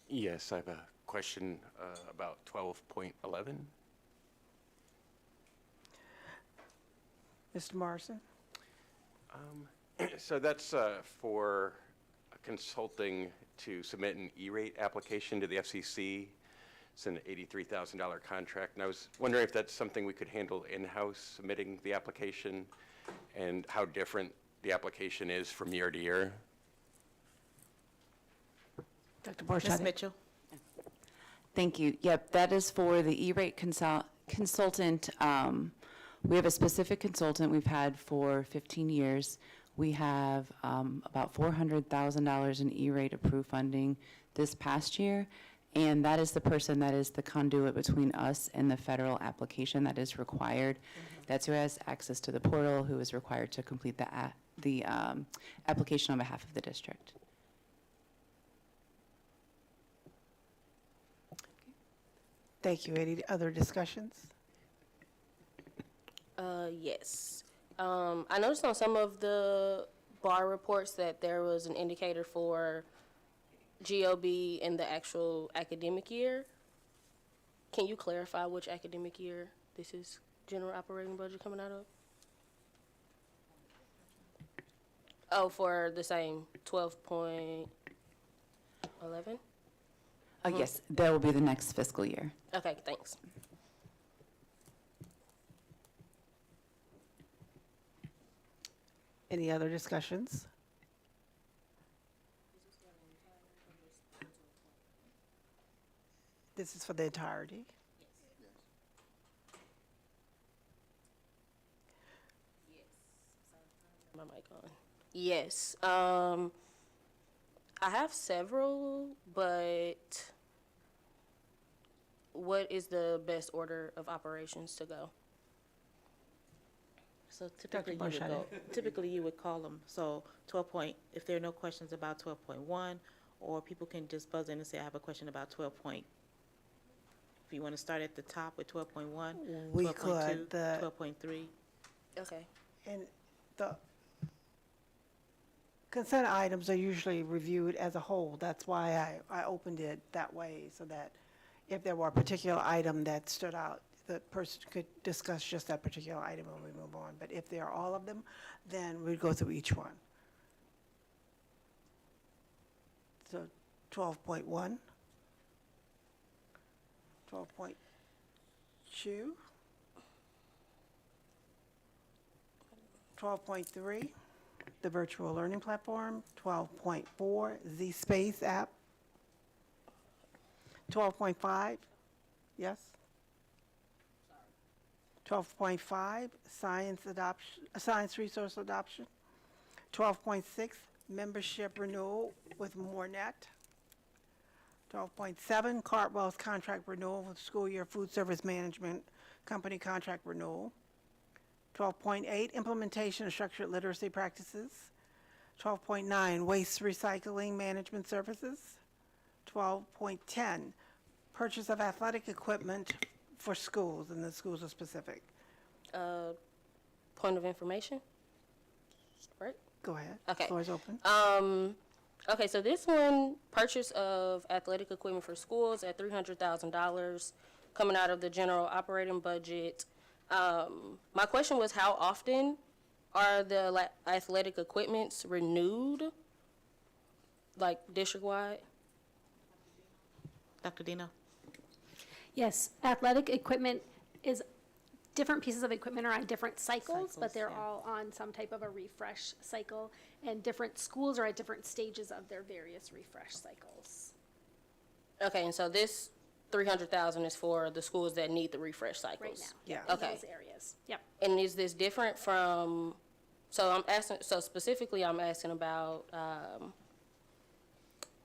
Yes, I have a question about 12.11. Mr. Morrison? So that's for consulting to submit an E-rate application to the FCC. It's an $83,000 contract, and I was wondering if that's something we could handle in-house, submitting the application, and how different the application is from year to year. Dr. Borshade? Ms. Mitchell? Thank you. Yep, that is for the E-rate consultant. We have a specific consultant we've had for 15 years. We have about $400,000 in E-rate approved funding this past year, and that is the person that is the conduit between us and the federal application that is required. That's who has access to the portal, who is required to complete the application on behalf of the district. Thank you. Any other discussions? Yes. I noticed on some of the bar reports that there was an indicator for GOB in the actual academic year. Can you clarify which academic year this is general operating budget coming out of? Oh, for the same 12.11? Yes, that will be the next fiscal year. Okay, thanks. Any other discussions? This is for the entirety? My mic on. Yes. I have several, but what is the best order of operations to go? So typically Dr. you would call them, so if there are no questions about 12.1, or people can just buzz in and say, I have a question about 12. If you want to start at the top with 12.1, We 12.2, could, 12.3. Okay. And the consent items are usually reviewed as a whole. That's why I opened it that way, so that if there were a particular item that stood out, the person could discuss just that particular item and we move on. But if there are all of them, then we'd go through each one. So 12.1, 12.2, 12.3, the virtual learning platform, 12.4, Z-Space app, 12.5, yes? 12.5, science resource adoption, 12.6, membership renewal with MoreNet, 12.7, Cartwell's contract renewal with school year food service management company contract renewal, 12.8, implementation of structured literacy practices, 12.9, waste recycling management services, 12.10, purchase of athletic equipment for schools, and the schools are specific. Point of information? Right? Go ahead. Okay. Floor is open. Okay, so this one, purchase of athletic equipment for schools at $300,000 coming out of the general operating budget. My question was, how often are the athletic equipments renewed, like district-wide? Dr. Dino? Yes, athletic equipment is, different pieces of equipment are on different cycles, but they're all on some type of a refresh cycle, and different schools are at different stages of their various refresh cycles. Okay, and so this 300,000 is for the schools that need the refresh cycles? Right now. Yeah. Okay. In those areas, yep. And is this different from, so specifically I'm asking about,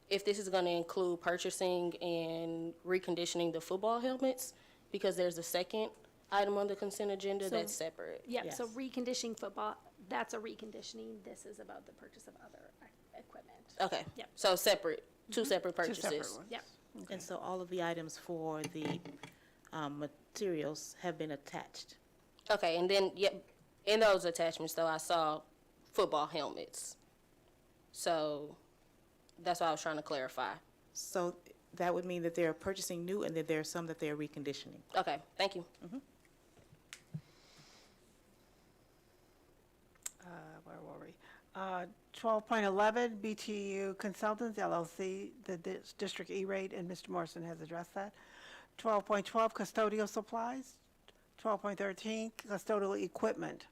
if this is gonna include purchasing and reconditioning the football helmets, because there's a second item on the consent agenda So- that's separate. Yeah, so reconditioning football, that's a reconditioning. This is about the purchase of other equipment. Okay. Yep. So separate, two separate Two purchases. separate ones. Yep. And so all of the items for the materials have been attached. Okay, and then, in those attachments though, I saw football helmets. So that's what I was trying to clarify. So that would mean that they're purchasing new and that there are some that they're reconditioning. Okay, thank you. Where were we? 12.11, BTU Consultants LLC, the district E-rate, and Mr. Morrison has addressed that. 12.12, custodial supplies. 12.13, custodial equipment.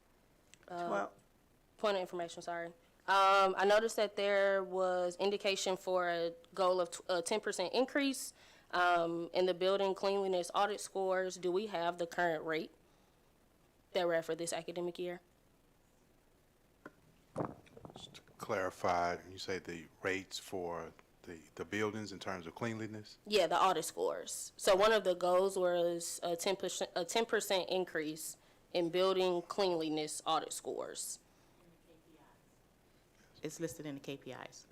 Point of information, sorry. I noticed that there was indication for a goal of a 10% increase in the building cleanliness audit scores. Do we have the current rate that we're at for this academic year? Just to clarify, you say the rates for the buildings in terms of cleanliness? Yeah, the audit scores. So one of the goals was a 10% increase in building cleanliness audit scores. It's listed in the KPIs.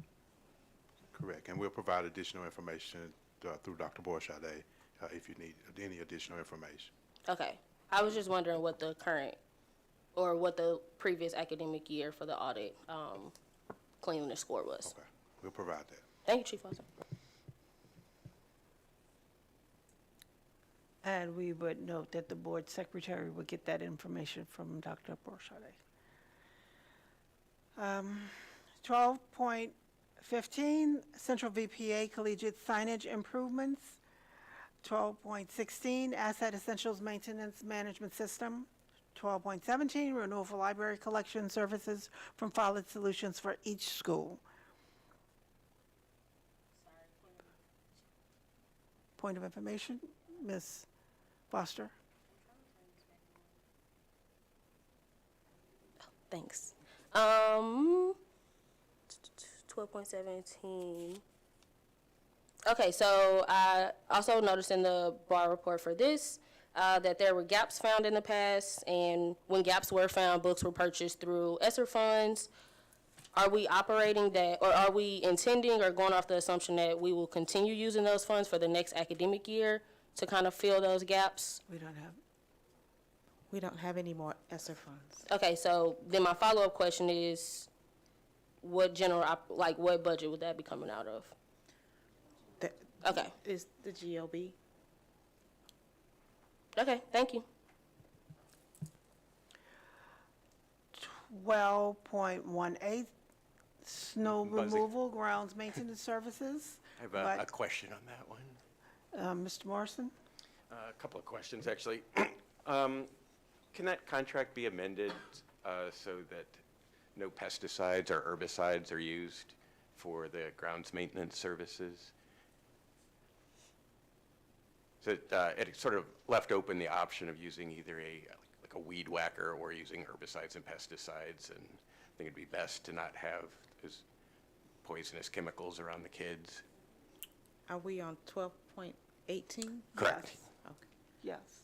Correct, and we'll provide additional information through Dr. Borshade if you need any additional information. Okay. I was just wondering what the current, or what the previous academic year for the audit cleanliness score was. Okay, we'll provide that. Thank you, Chief Foster. And we would note that the board secretary would get that information from Dr. Borshade. 12.15, Central VPA Collegiate Signage Improvements. 12.16, Asset Essentials Maintenance Management System. 12.17, Renewal for Library Collection Services from Follett Solutions for each school. point of information. Ms. Foster? Thanks. 12.17. Okay, so I also noticed in the bar report for this that there were gaps found in the past, and when gaps were found, books were purchased through ESSER funds. Are we operating that, or are we intending or going off the assumption that we will continue using those funds for the next academic year to kind of fill those gaps? We don't have any more ESSER funds. Okay, so then my follow-up question is, what what budget would that be coming out of? Okay. Is the GOB? Okay, thank you. 12.18, snow Buzzing. removal, grounds maintenance services. I have But, a question on that one. Mr. Morrison? A couple of questions, actually. Can that contract be amended so that no pesticides or herbicides are used for the grounds maintenance services? So it sort of left open the option of using either like a weed whacker or using herbicides and pesticides, and I think it'd be best to not have those poisonous chemicals around the kids. Are we on 12.18? Correct. Yes. Okay. Yes.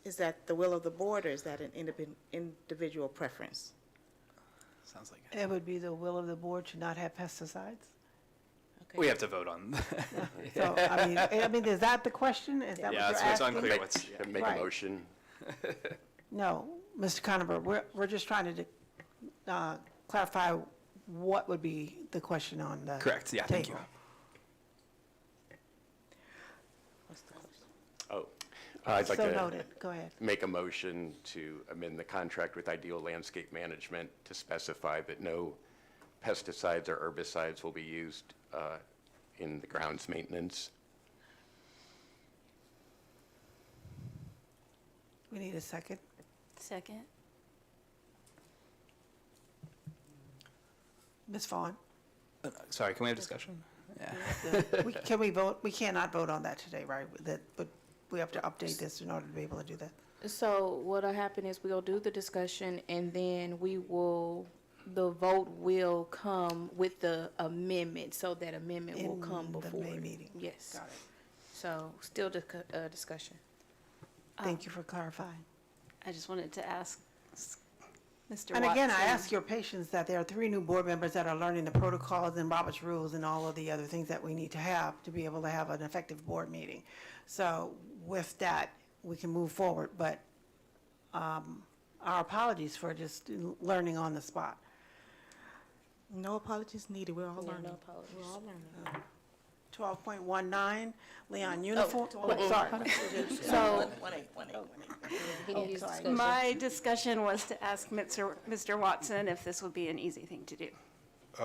Is that the will of the board, or is that an individual preference? Sounds like It would be the will of the board to not have pesticides. we have to vote on. So, I mean, is that the question? Is that what Yeah, you're so it's asking? unclear what's. Make Right. a motion. No, Mr. Conover, we're just trying to clarify what would be the question on the Correct, yeah, thank you. table. Oh, I'd like So to noted. Go ahead. make a motion to amend the contract with Ideal Landscape Management to specify that no pesticides or herbicides will be used in the grounds maintenance. We need a second. Second. Ms. Vaughn? Sorry, can we have discussion? Yeah. Can we vote? We cannot vote on that today, right? But we have to update this in order to be able to do that. So what'll happen is we'll do the discussion, and then the vote will come with the amendment, so that amendment will come In the before. May meeting. Yes. Got it. So still discussion. Thank you for clarifying. I just wanted to ask Mr. And again, I Watson. ask your patience that there are 3 new board members that are learning the protocols and Robert's rules and all of the other things that we need to have to be able to have an effective board meeting. So with that, we can move forward, but our apologies for just learning on the spot. No apologies needed. We're all learning. No apologies. We're all learning. 12.19, Leon uniform. Oh, Sorry. So He didn't use sorry. discussion. my discussion was to ask Mr. Watson if this would be an easy thing to do.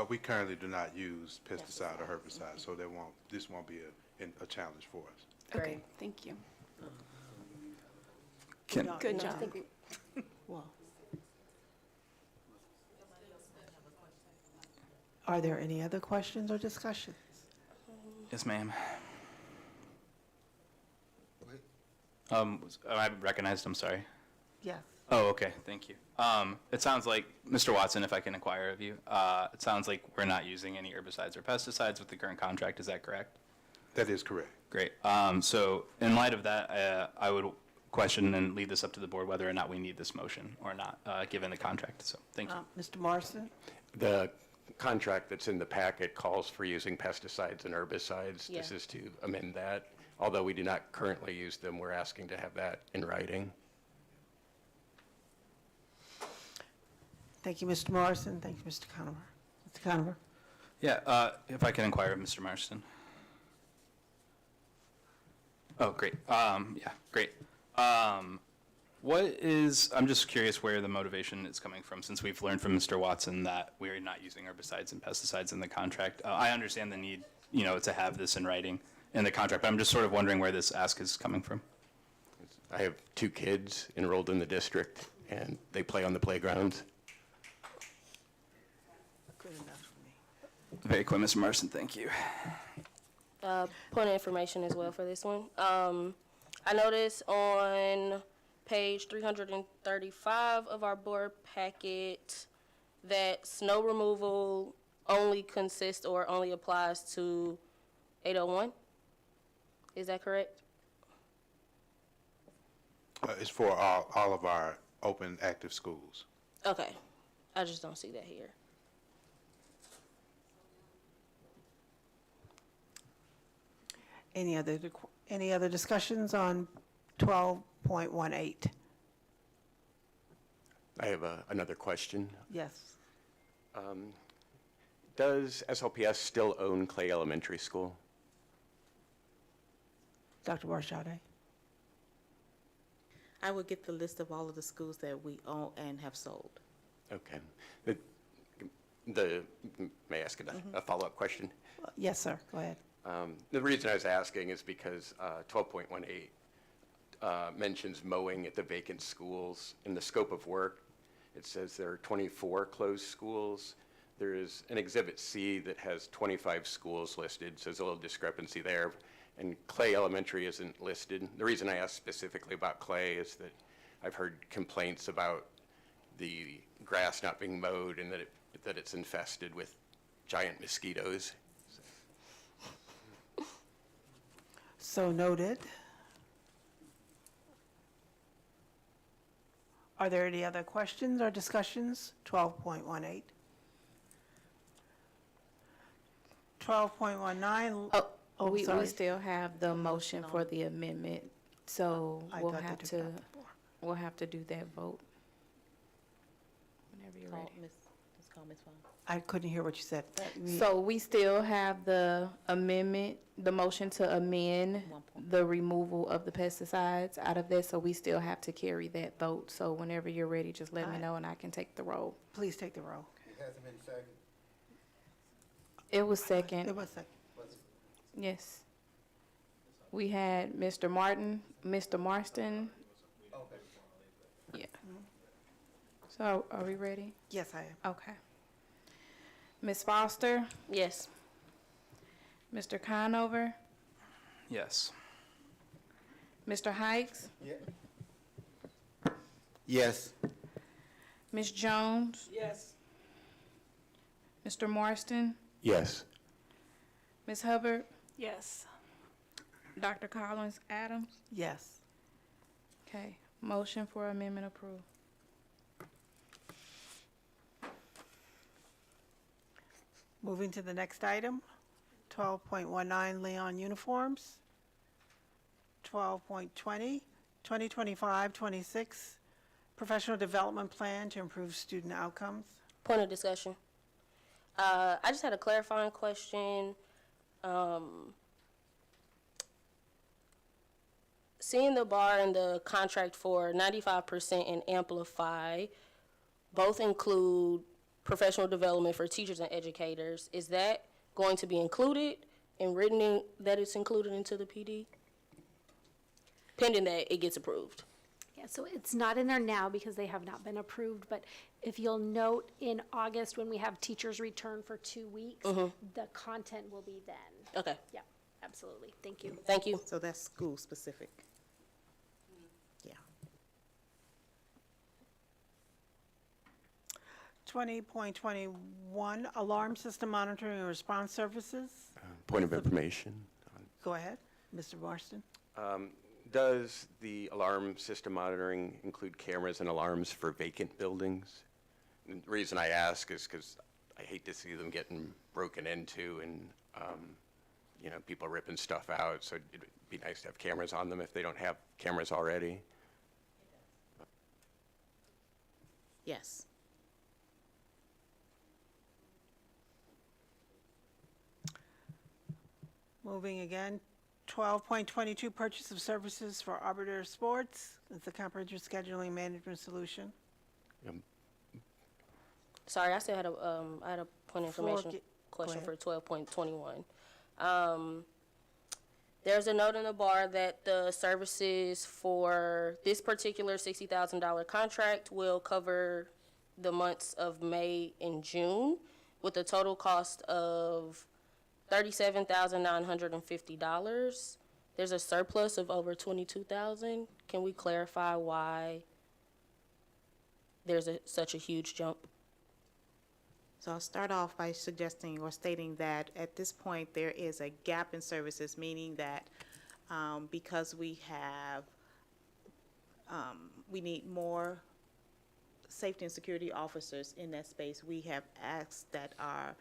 We currently do not use pesticide or herbicide, so this won't be a challenge for us. Okay, thank you. Good job. Well, are there any other questions or discussions? Yes, ma'am. I'm recognized, I'm sorry. Yes. Oh, okay, thank you. It sounds like, Mr. Watson, if I can inquire of you, it sounds like we're not using any herbicides or pesticides with the current contract, is that correct? That is correct. Great. So in light of that, I would question and leave this up to the board whether or not we need this motion or not, given the contract, so thank you. Mr. Morrison? The contract that's in the packet calls for using pesticides and herbicides. Yeah. This is to amend that. Although we do not currently use them, we're asking to have that in writing. Thank you, Mr. Morrison. Thank you, Mr. Conover. Mr. Conover? Yeah, if I can inquire of Mr. Marston. Oh, great. Yeah, great. I'm just curious where the motivation is coming from, since we've learned from Mr. Watson that we're not using herbicides and pesticides in the contract. I understand the need, to have this in writing in the contract, but I'm just sort of wondering where this ask is coming from. I have 2 kids enrolled in the district, and they play on the playgrounds. Good enough for me. Very quick, Mr. Marston, thank you. Point of information as well for this one. I noticed on page 335 of our board packet that snow removal only consists or only applies to 801. Is that correct? It's for all of our open, active schools. Okay. I just don't see that here. Any other discussions on 12.18? I have another question. Yes. Does SLPS still own Clay Elementary School? Dr. Borshade? I will get the list of all of the schools that we own and have sold. Okay. May I ask a follow-up question? Yes, sir. Go ahead. The reason I was asking is because 12.18 mentions mowing at the vacant schools. In the scope of work, it says there are 24 closed schools. There is an Exhibit C that has 25 schools listed, so there's a little discrepancy there. And Clay Elementary isn't listed. The reason I asked specifically about Clay is that I've heard complaints about the grass not being mowed and that it's infested with giant mosquitoes. So noted. Are there any other questions or discussions? 12.18. 12.19. We sorry. still have the motion for the amendment, so I we'll thought they have took to, it out before. we'll have to do that vote whenever you're ready. Just call Ms. Vaughn. I couldn't hear what you said. So we still have the amendment, the motion to amend the removal of the pesticides out of that, so we still have to carry that vote. So whenever you're ready, just let me know and I can take the roll. Please take the roll. It hasn't been seconded. It was second. It was second. Yes. We had Mr. Martin, Mr. Marston. Yeah. So are we ready? Yes, I am. Okay. Ms. Foster? Yes. Mr. Conover? Yes. Mr. Hikes? Yes. Ms. Jones? Yes. Mr. Marston? Yes. Ms. Hubbard? Yes. Dr. Collins Adams? Yes. Okay. Motion for amendment approved. Moving to the next item, 12.19 Leon uniforms. 12.20, 2025-26 professional development plan to improve student outcomes. Point of discussion. I just had a clarifying question. Seeing the bar and the contract for 95% and Amplify both include professional development for teachers and educators. Is that going to be included and written in that it's included into the PD? Pending that it gets approved. Yeah, so it's not in there now because they have not been approved, but if you'll note in August when we have teachers return for 2 weeks, the content will be then. Okay. Yeah, absolutely. Thank you. Thank you. So that's school specific. Yeah. 20.21 alarm system monitoring and response services. Point of information. Go ahead, Mr. Marston. Does the alarm system monitoring include cameras and alarms for vacant buildings? And the reason I ask is because I hate to see them getting broken into and, you know, people ripping stuff out. So it'd be nice to have cameras on them if they don't have cameras already. Yes. Moving again, 12.22 purchase of services for Arbiter Sports. It's a comprehensive scheduling management solution. Sorry, I still had a point of information question for 12.21. There's a note in the bar that the services for this particular $60,000 contract will cover the months of May and June. with a total cost of $37,950. There's a surplus of over $22,000. Can we clarify why there's such a huge jump? So I'll start off by suggesting or stating that at this point there is a gap in services, meaning that because we need more safety and security officers in that space, we have asked that our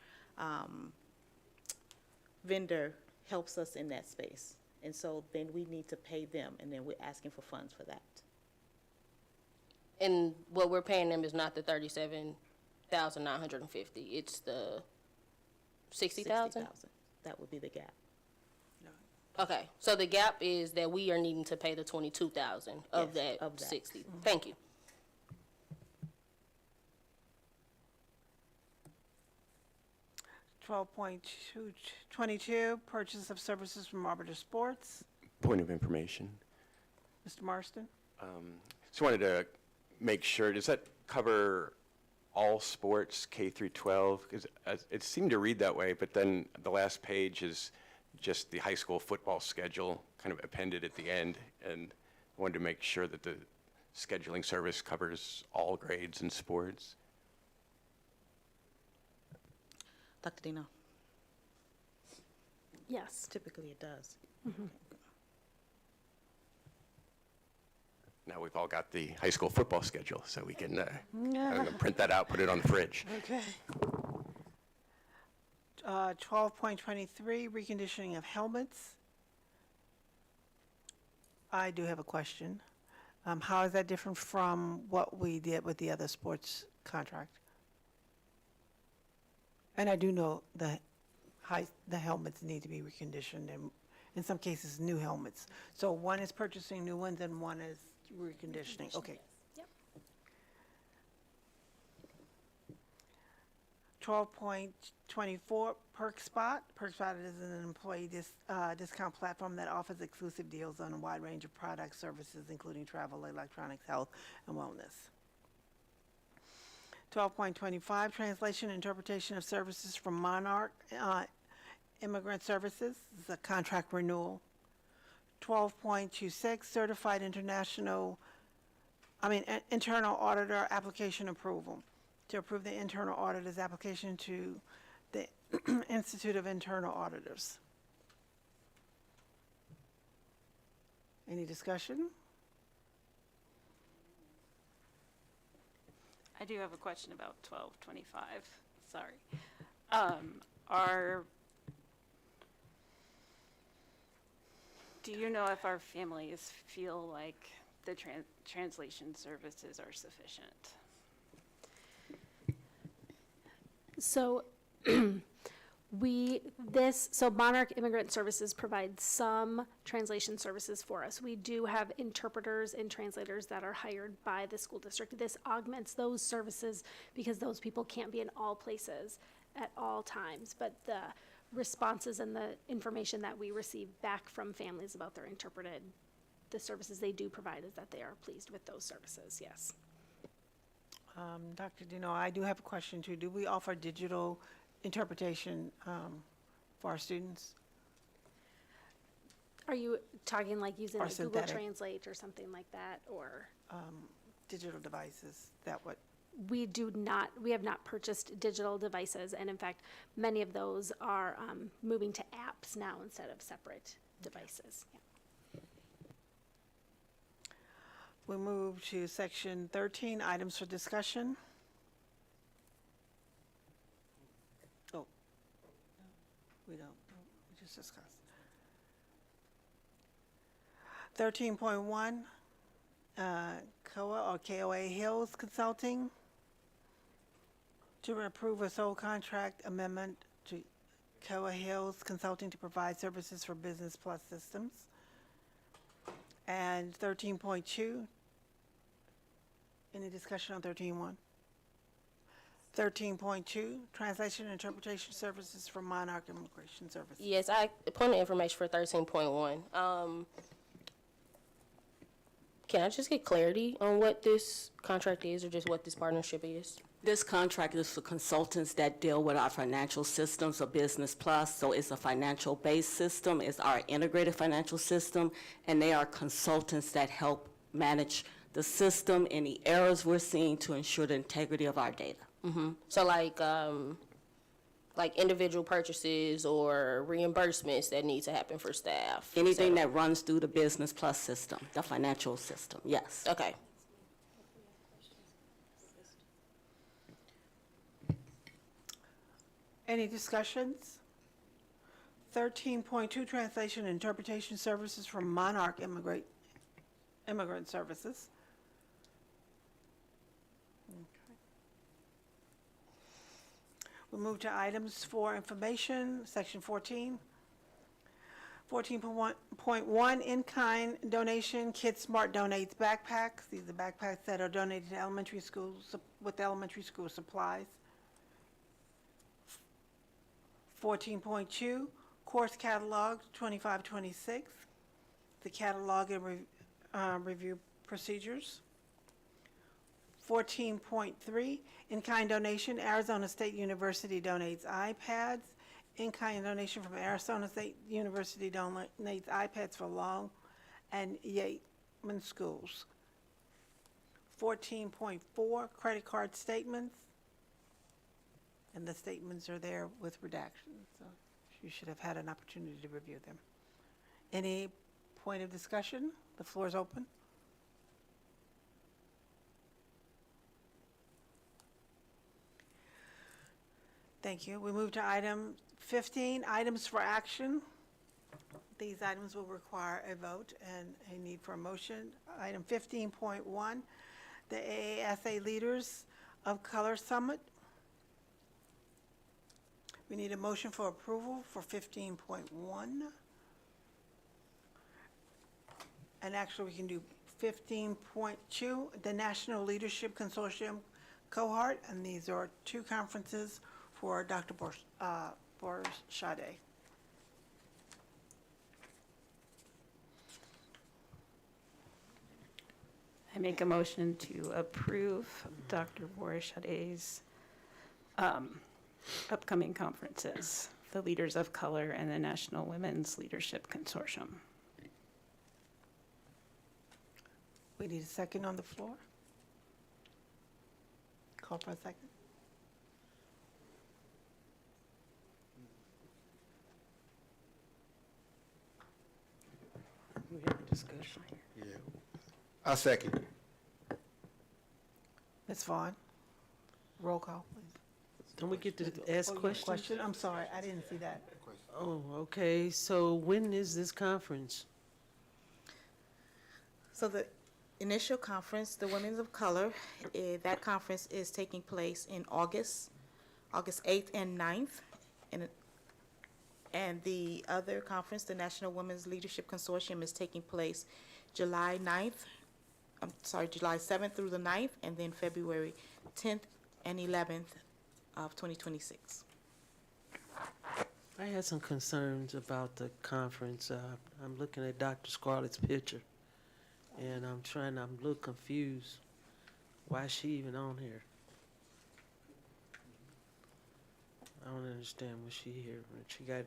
vendor helps us in that space. And so then we need to pay them, and then we're asking for funds for that. And what we're paying them is not the $37,950. It's the $60,000. That would be the gap. Okay, so the gap is that we are needing to pay the $22,000 of that 60. Thank you. $12.22, purchase of services from Arbiter Sports. Point of information. Mr. Marston? Just wanted to make sure, does that cover all sports, K through 12? Because it seemed to read that way, but then the last page is just the high school football schedule kind of appended at the end, and I wanted to make sure that the scheduling service covers all grades in sports. Dr. Dino? Yes. Typically it does. Now we've all got the high school football schedule, so we can I'm gonna print that out, put it on the fridge. Okay. 12.23, reconditioning of helmets. I do have a question. How is that different from what we did with the other sports contract? And I do know the helmets need to be reconditioned, and in some cases, new helmets. So one is purchasing new ones and one is reconditioning. Okay. Yep. 12.24, PerkSpot. PerkSpot is an employee discount platform that offers exclusive deals on a wide range of products, services, including travel, electronics, health, and wellness. 12.25, translation and interpretation of services from Monarch Immigrant Services. This is a contract renewal. 12.26, certified internal auditor application approval. To approve the internal auditor's application to the Institute of Internal Auditors. Any discussion? I do have a question about 1225. Sorry. Do you know if our families feel like the translation services are sufficient? So Monarch Immigrant Services provides some translation services for us. We do have interpreters and translators that are hired by the school district. This augments those services because those people can't be in all places at all times. But the responses and the information that we receive back from families about the services they do provide is that they are pleased with those services, yes. Dr. Dino, I do have a question too. Do we offer digital interpretation for our students? Are you talking like using Or like Google synthetic. Translate or something like that, or? Digital devices, that what? We have not purchased digital devices, and in fact, many of those are moving to apps now instead of separate devices. Yeah. We move to section 13, items for discussion. Oh, we don't, we just discussed. 13.1, COA or KOA Hills Consulting to approve a sole contract amendment to COA Hills Consulting to provide services for Business Plus systems. And 13.2, any discussion on 13.1? 13.2, translation and interpretation services for Monarch Immigration Services. Yes, point of information for 13.1. can I just get clarity on what this contract is or just what this partnership is? This contract is for consultants that deal with our financial systems or Business Plus. So it's a financial-based system. It's our integrated financial system, and they are consultants that help manage the system, any errors we're seeing to ensure the integrity of our data. So like individual purchases or reimbursements that need to happen for staff? Anything that runs through the Business Plus system, the financial system, yes. Okay. Any discussions? 13.2, translation and interpretation services from Monarch Immigrant Services. We'll move to items for information, section 14. 14.1, in-kind donation, Kid Smart donates backpacks. These are backpacks that are donated to elementary schools with elementary school supplies. 14.2, course catalog 2526, the catalog and review procedures. 14.3, in-kind donation, Arizona State University donates iPads. In-kind donation from Arizona State University donates iPads for Long and Yateman schools. 14.4, credit card statements. And the statements are there with redactions, so you should have had an opportunity to review them. Any point of discussion? The floor is open. Thank you. We move to item 15, items for action. These items will require a vote and a need for a motion. Item 15.1, the AASA Leaders of Color Summit. We need a motion for approval for 15.1. And actually, we can do 15.2, the National Leadership Consortium Cohort, and these are two conferences for Dr. Bourchade. I make a motion to approve Dr. Bourchade's upcoming conferences, the Leaders of Color and the National Women's Leadership Consortium. We need a second on the floor. Call for a second. We have a discussion. Yeah. I second. Ms. Vaughn, roll call, please. Don't we get to ask questions? I'm sorry, I didn't see that. Oh, okay. So when is this conference? So the initial conference, the Women of Color, that conference is taking place in August 8th and 9th. And the other conference, the National Women's Leadership Consortium, is taking place July 7th through the 9th, and then February 10th and 11th of 2026. I had some concerns about the conference. I'm looking at Dr. Scarlett's picture, and I'm a little confused. Why is she even on here? I don't understand what she here. She got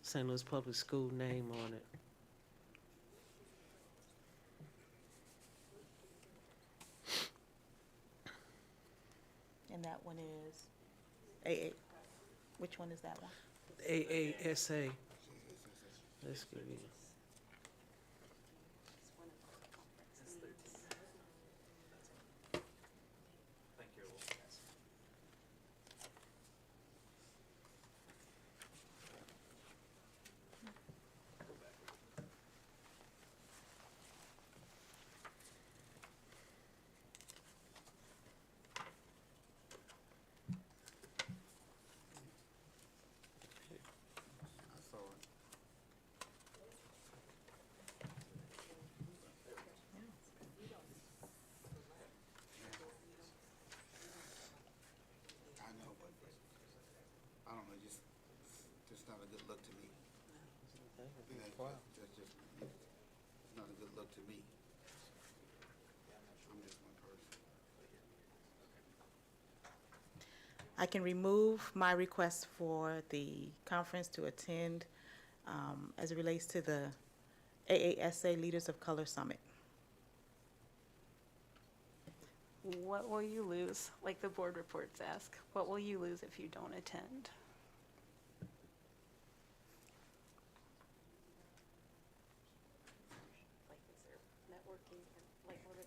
St. Louis Public School name on it. And that one is AA. Which one is that one? AASA. Let's go here. Not a good look to me. That's just not a good look to me. I can remove my request for the conference to attend as it relates to the AASA Leaders of Color Summit. What will you lose? Like the board reports ask, what will you lose if you don't attend? Like, is there networking? Like, what are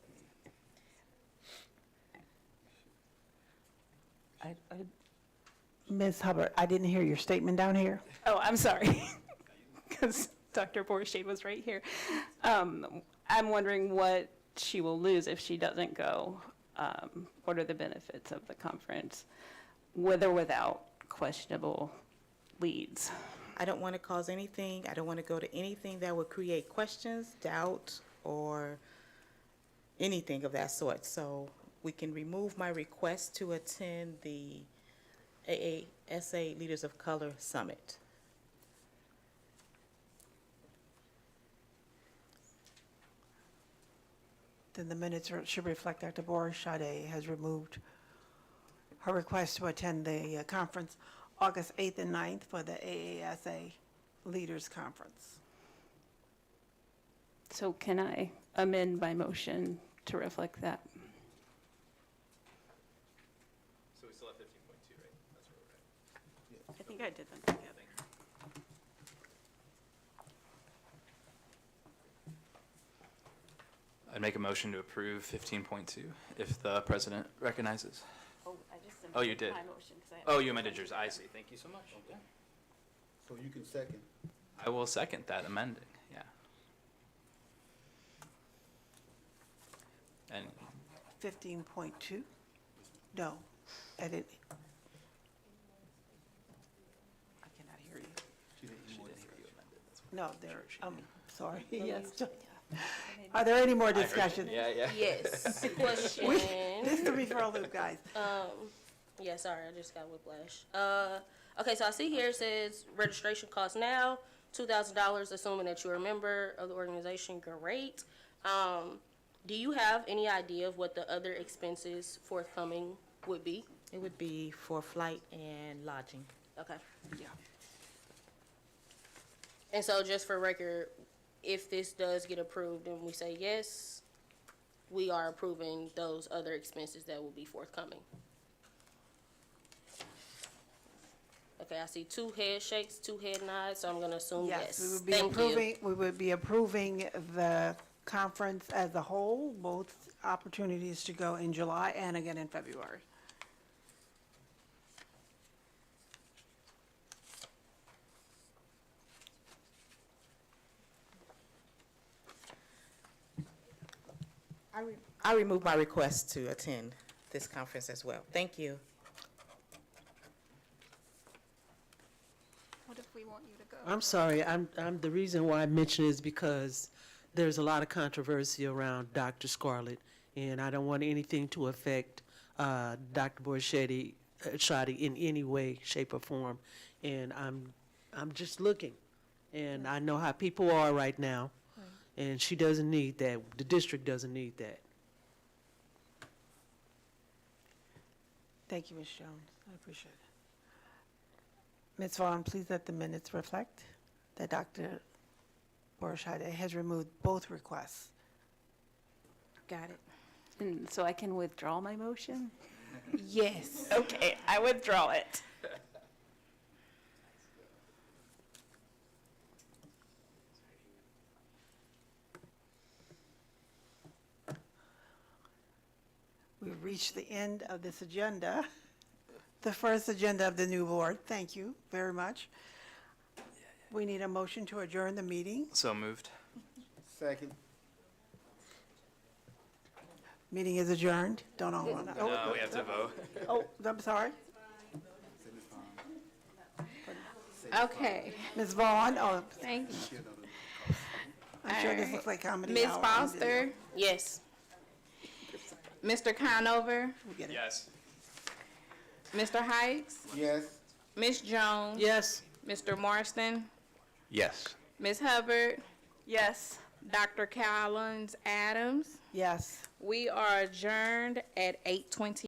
the? Ms. Hubbard, I didn't hear your statement down here. Oh, I'm sorry, because Dr. Borshade was right here. I'm wondering what she will lose if she doesn't go. What are the benefits of the conference, with or without questionable leads? I don't want to cause anything, I don't want to go to anything that would create questions, doubt, or anything of that sort. So we can remove my request to attend the AASA Leaders of Color Summit. Then the minutes should reflect Dr. Borshade has removed her request to attend the conference August 8th and 9th for the AASA Leaders Conference. So can I amend my motion to reflect that? So we still have 15.2, right? That's where we're at. I think I did them together. I'd make a motion to approve 15.2 if the president recognizes. Oh, I just Oh, you did? my motion, 'cause I have- Oh, you amended yours. I see. Thank you so much. Okay. So you can second. I will second that amending, yeah. And 15.2? No, I didn't. I cannot hear you. she didn't hear you amended. That's what- No, there, she I'm did. sorry, yes. Are there any more I heard you. discussion? Yeah, yeah. Yes, question. This threw me for a loop, guys. Yeah, sorry, I just got whiplash. Okay, so I see here it says registration costs now $2,000, assuming that you're a member of the organization. Great. Do you have any idea of what the other expenses forthcoming would be? It would be for flight and lodging. Okay. Yeah. And so just for record, if this does get approved and we say yes, we are approving those other expenses that will be forthcoming. Okay, I see 2 head shakes, 2 head nods, so I'm gonna assume yes. We would be Thank approving, you. we would be approving the conference as a whole, both opportunities to go in July and again in February. I remove my request to attend this conference as well. Thank you. What if we want you to go? I'm sorry, I'm, the reason why I mention it is because there's a lot of controversy around Dr. Scarlett, and I don't want anything to affect Dr. Borshade in any way, shape, or form. And I'm just looking, and I know how people are right now, and she doesn't need that. The district doesn't need that. Thank you, Ms. Jones. I appreciate it. Ms. Vaughn, please let the minutes reflect that Dr. Borshade has removed both requests. Got it. And so I can withdraw my motion? Yes. Okay, I withdraw it. We've reached the end of this agenda, the first agenda of the new board. Thank you very much. We need a motion to adjourn the meeting. So moved. Second. Meeting is adjourned. Don't all want to. No, we have to vote. Oh, I'm sorry. Okay. Ms. Vaughn, oh, Thank you. I'm sure this looks like comedy Ms. hour on Foster, Yes. Mr. Conover, video. We get it. Yes. Mr. Hikes, Yes. Ms. Jones. Yes. Mr. Marston, Yes. Ms. Hubbard, Yes. Dr. Collins Adams. Yes. We are adjourned at 8:20.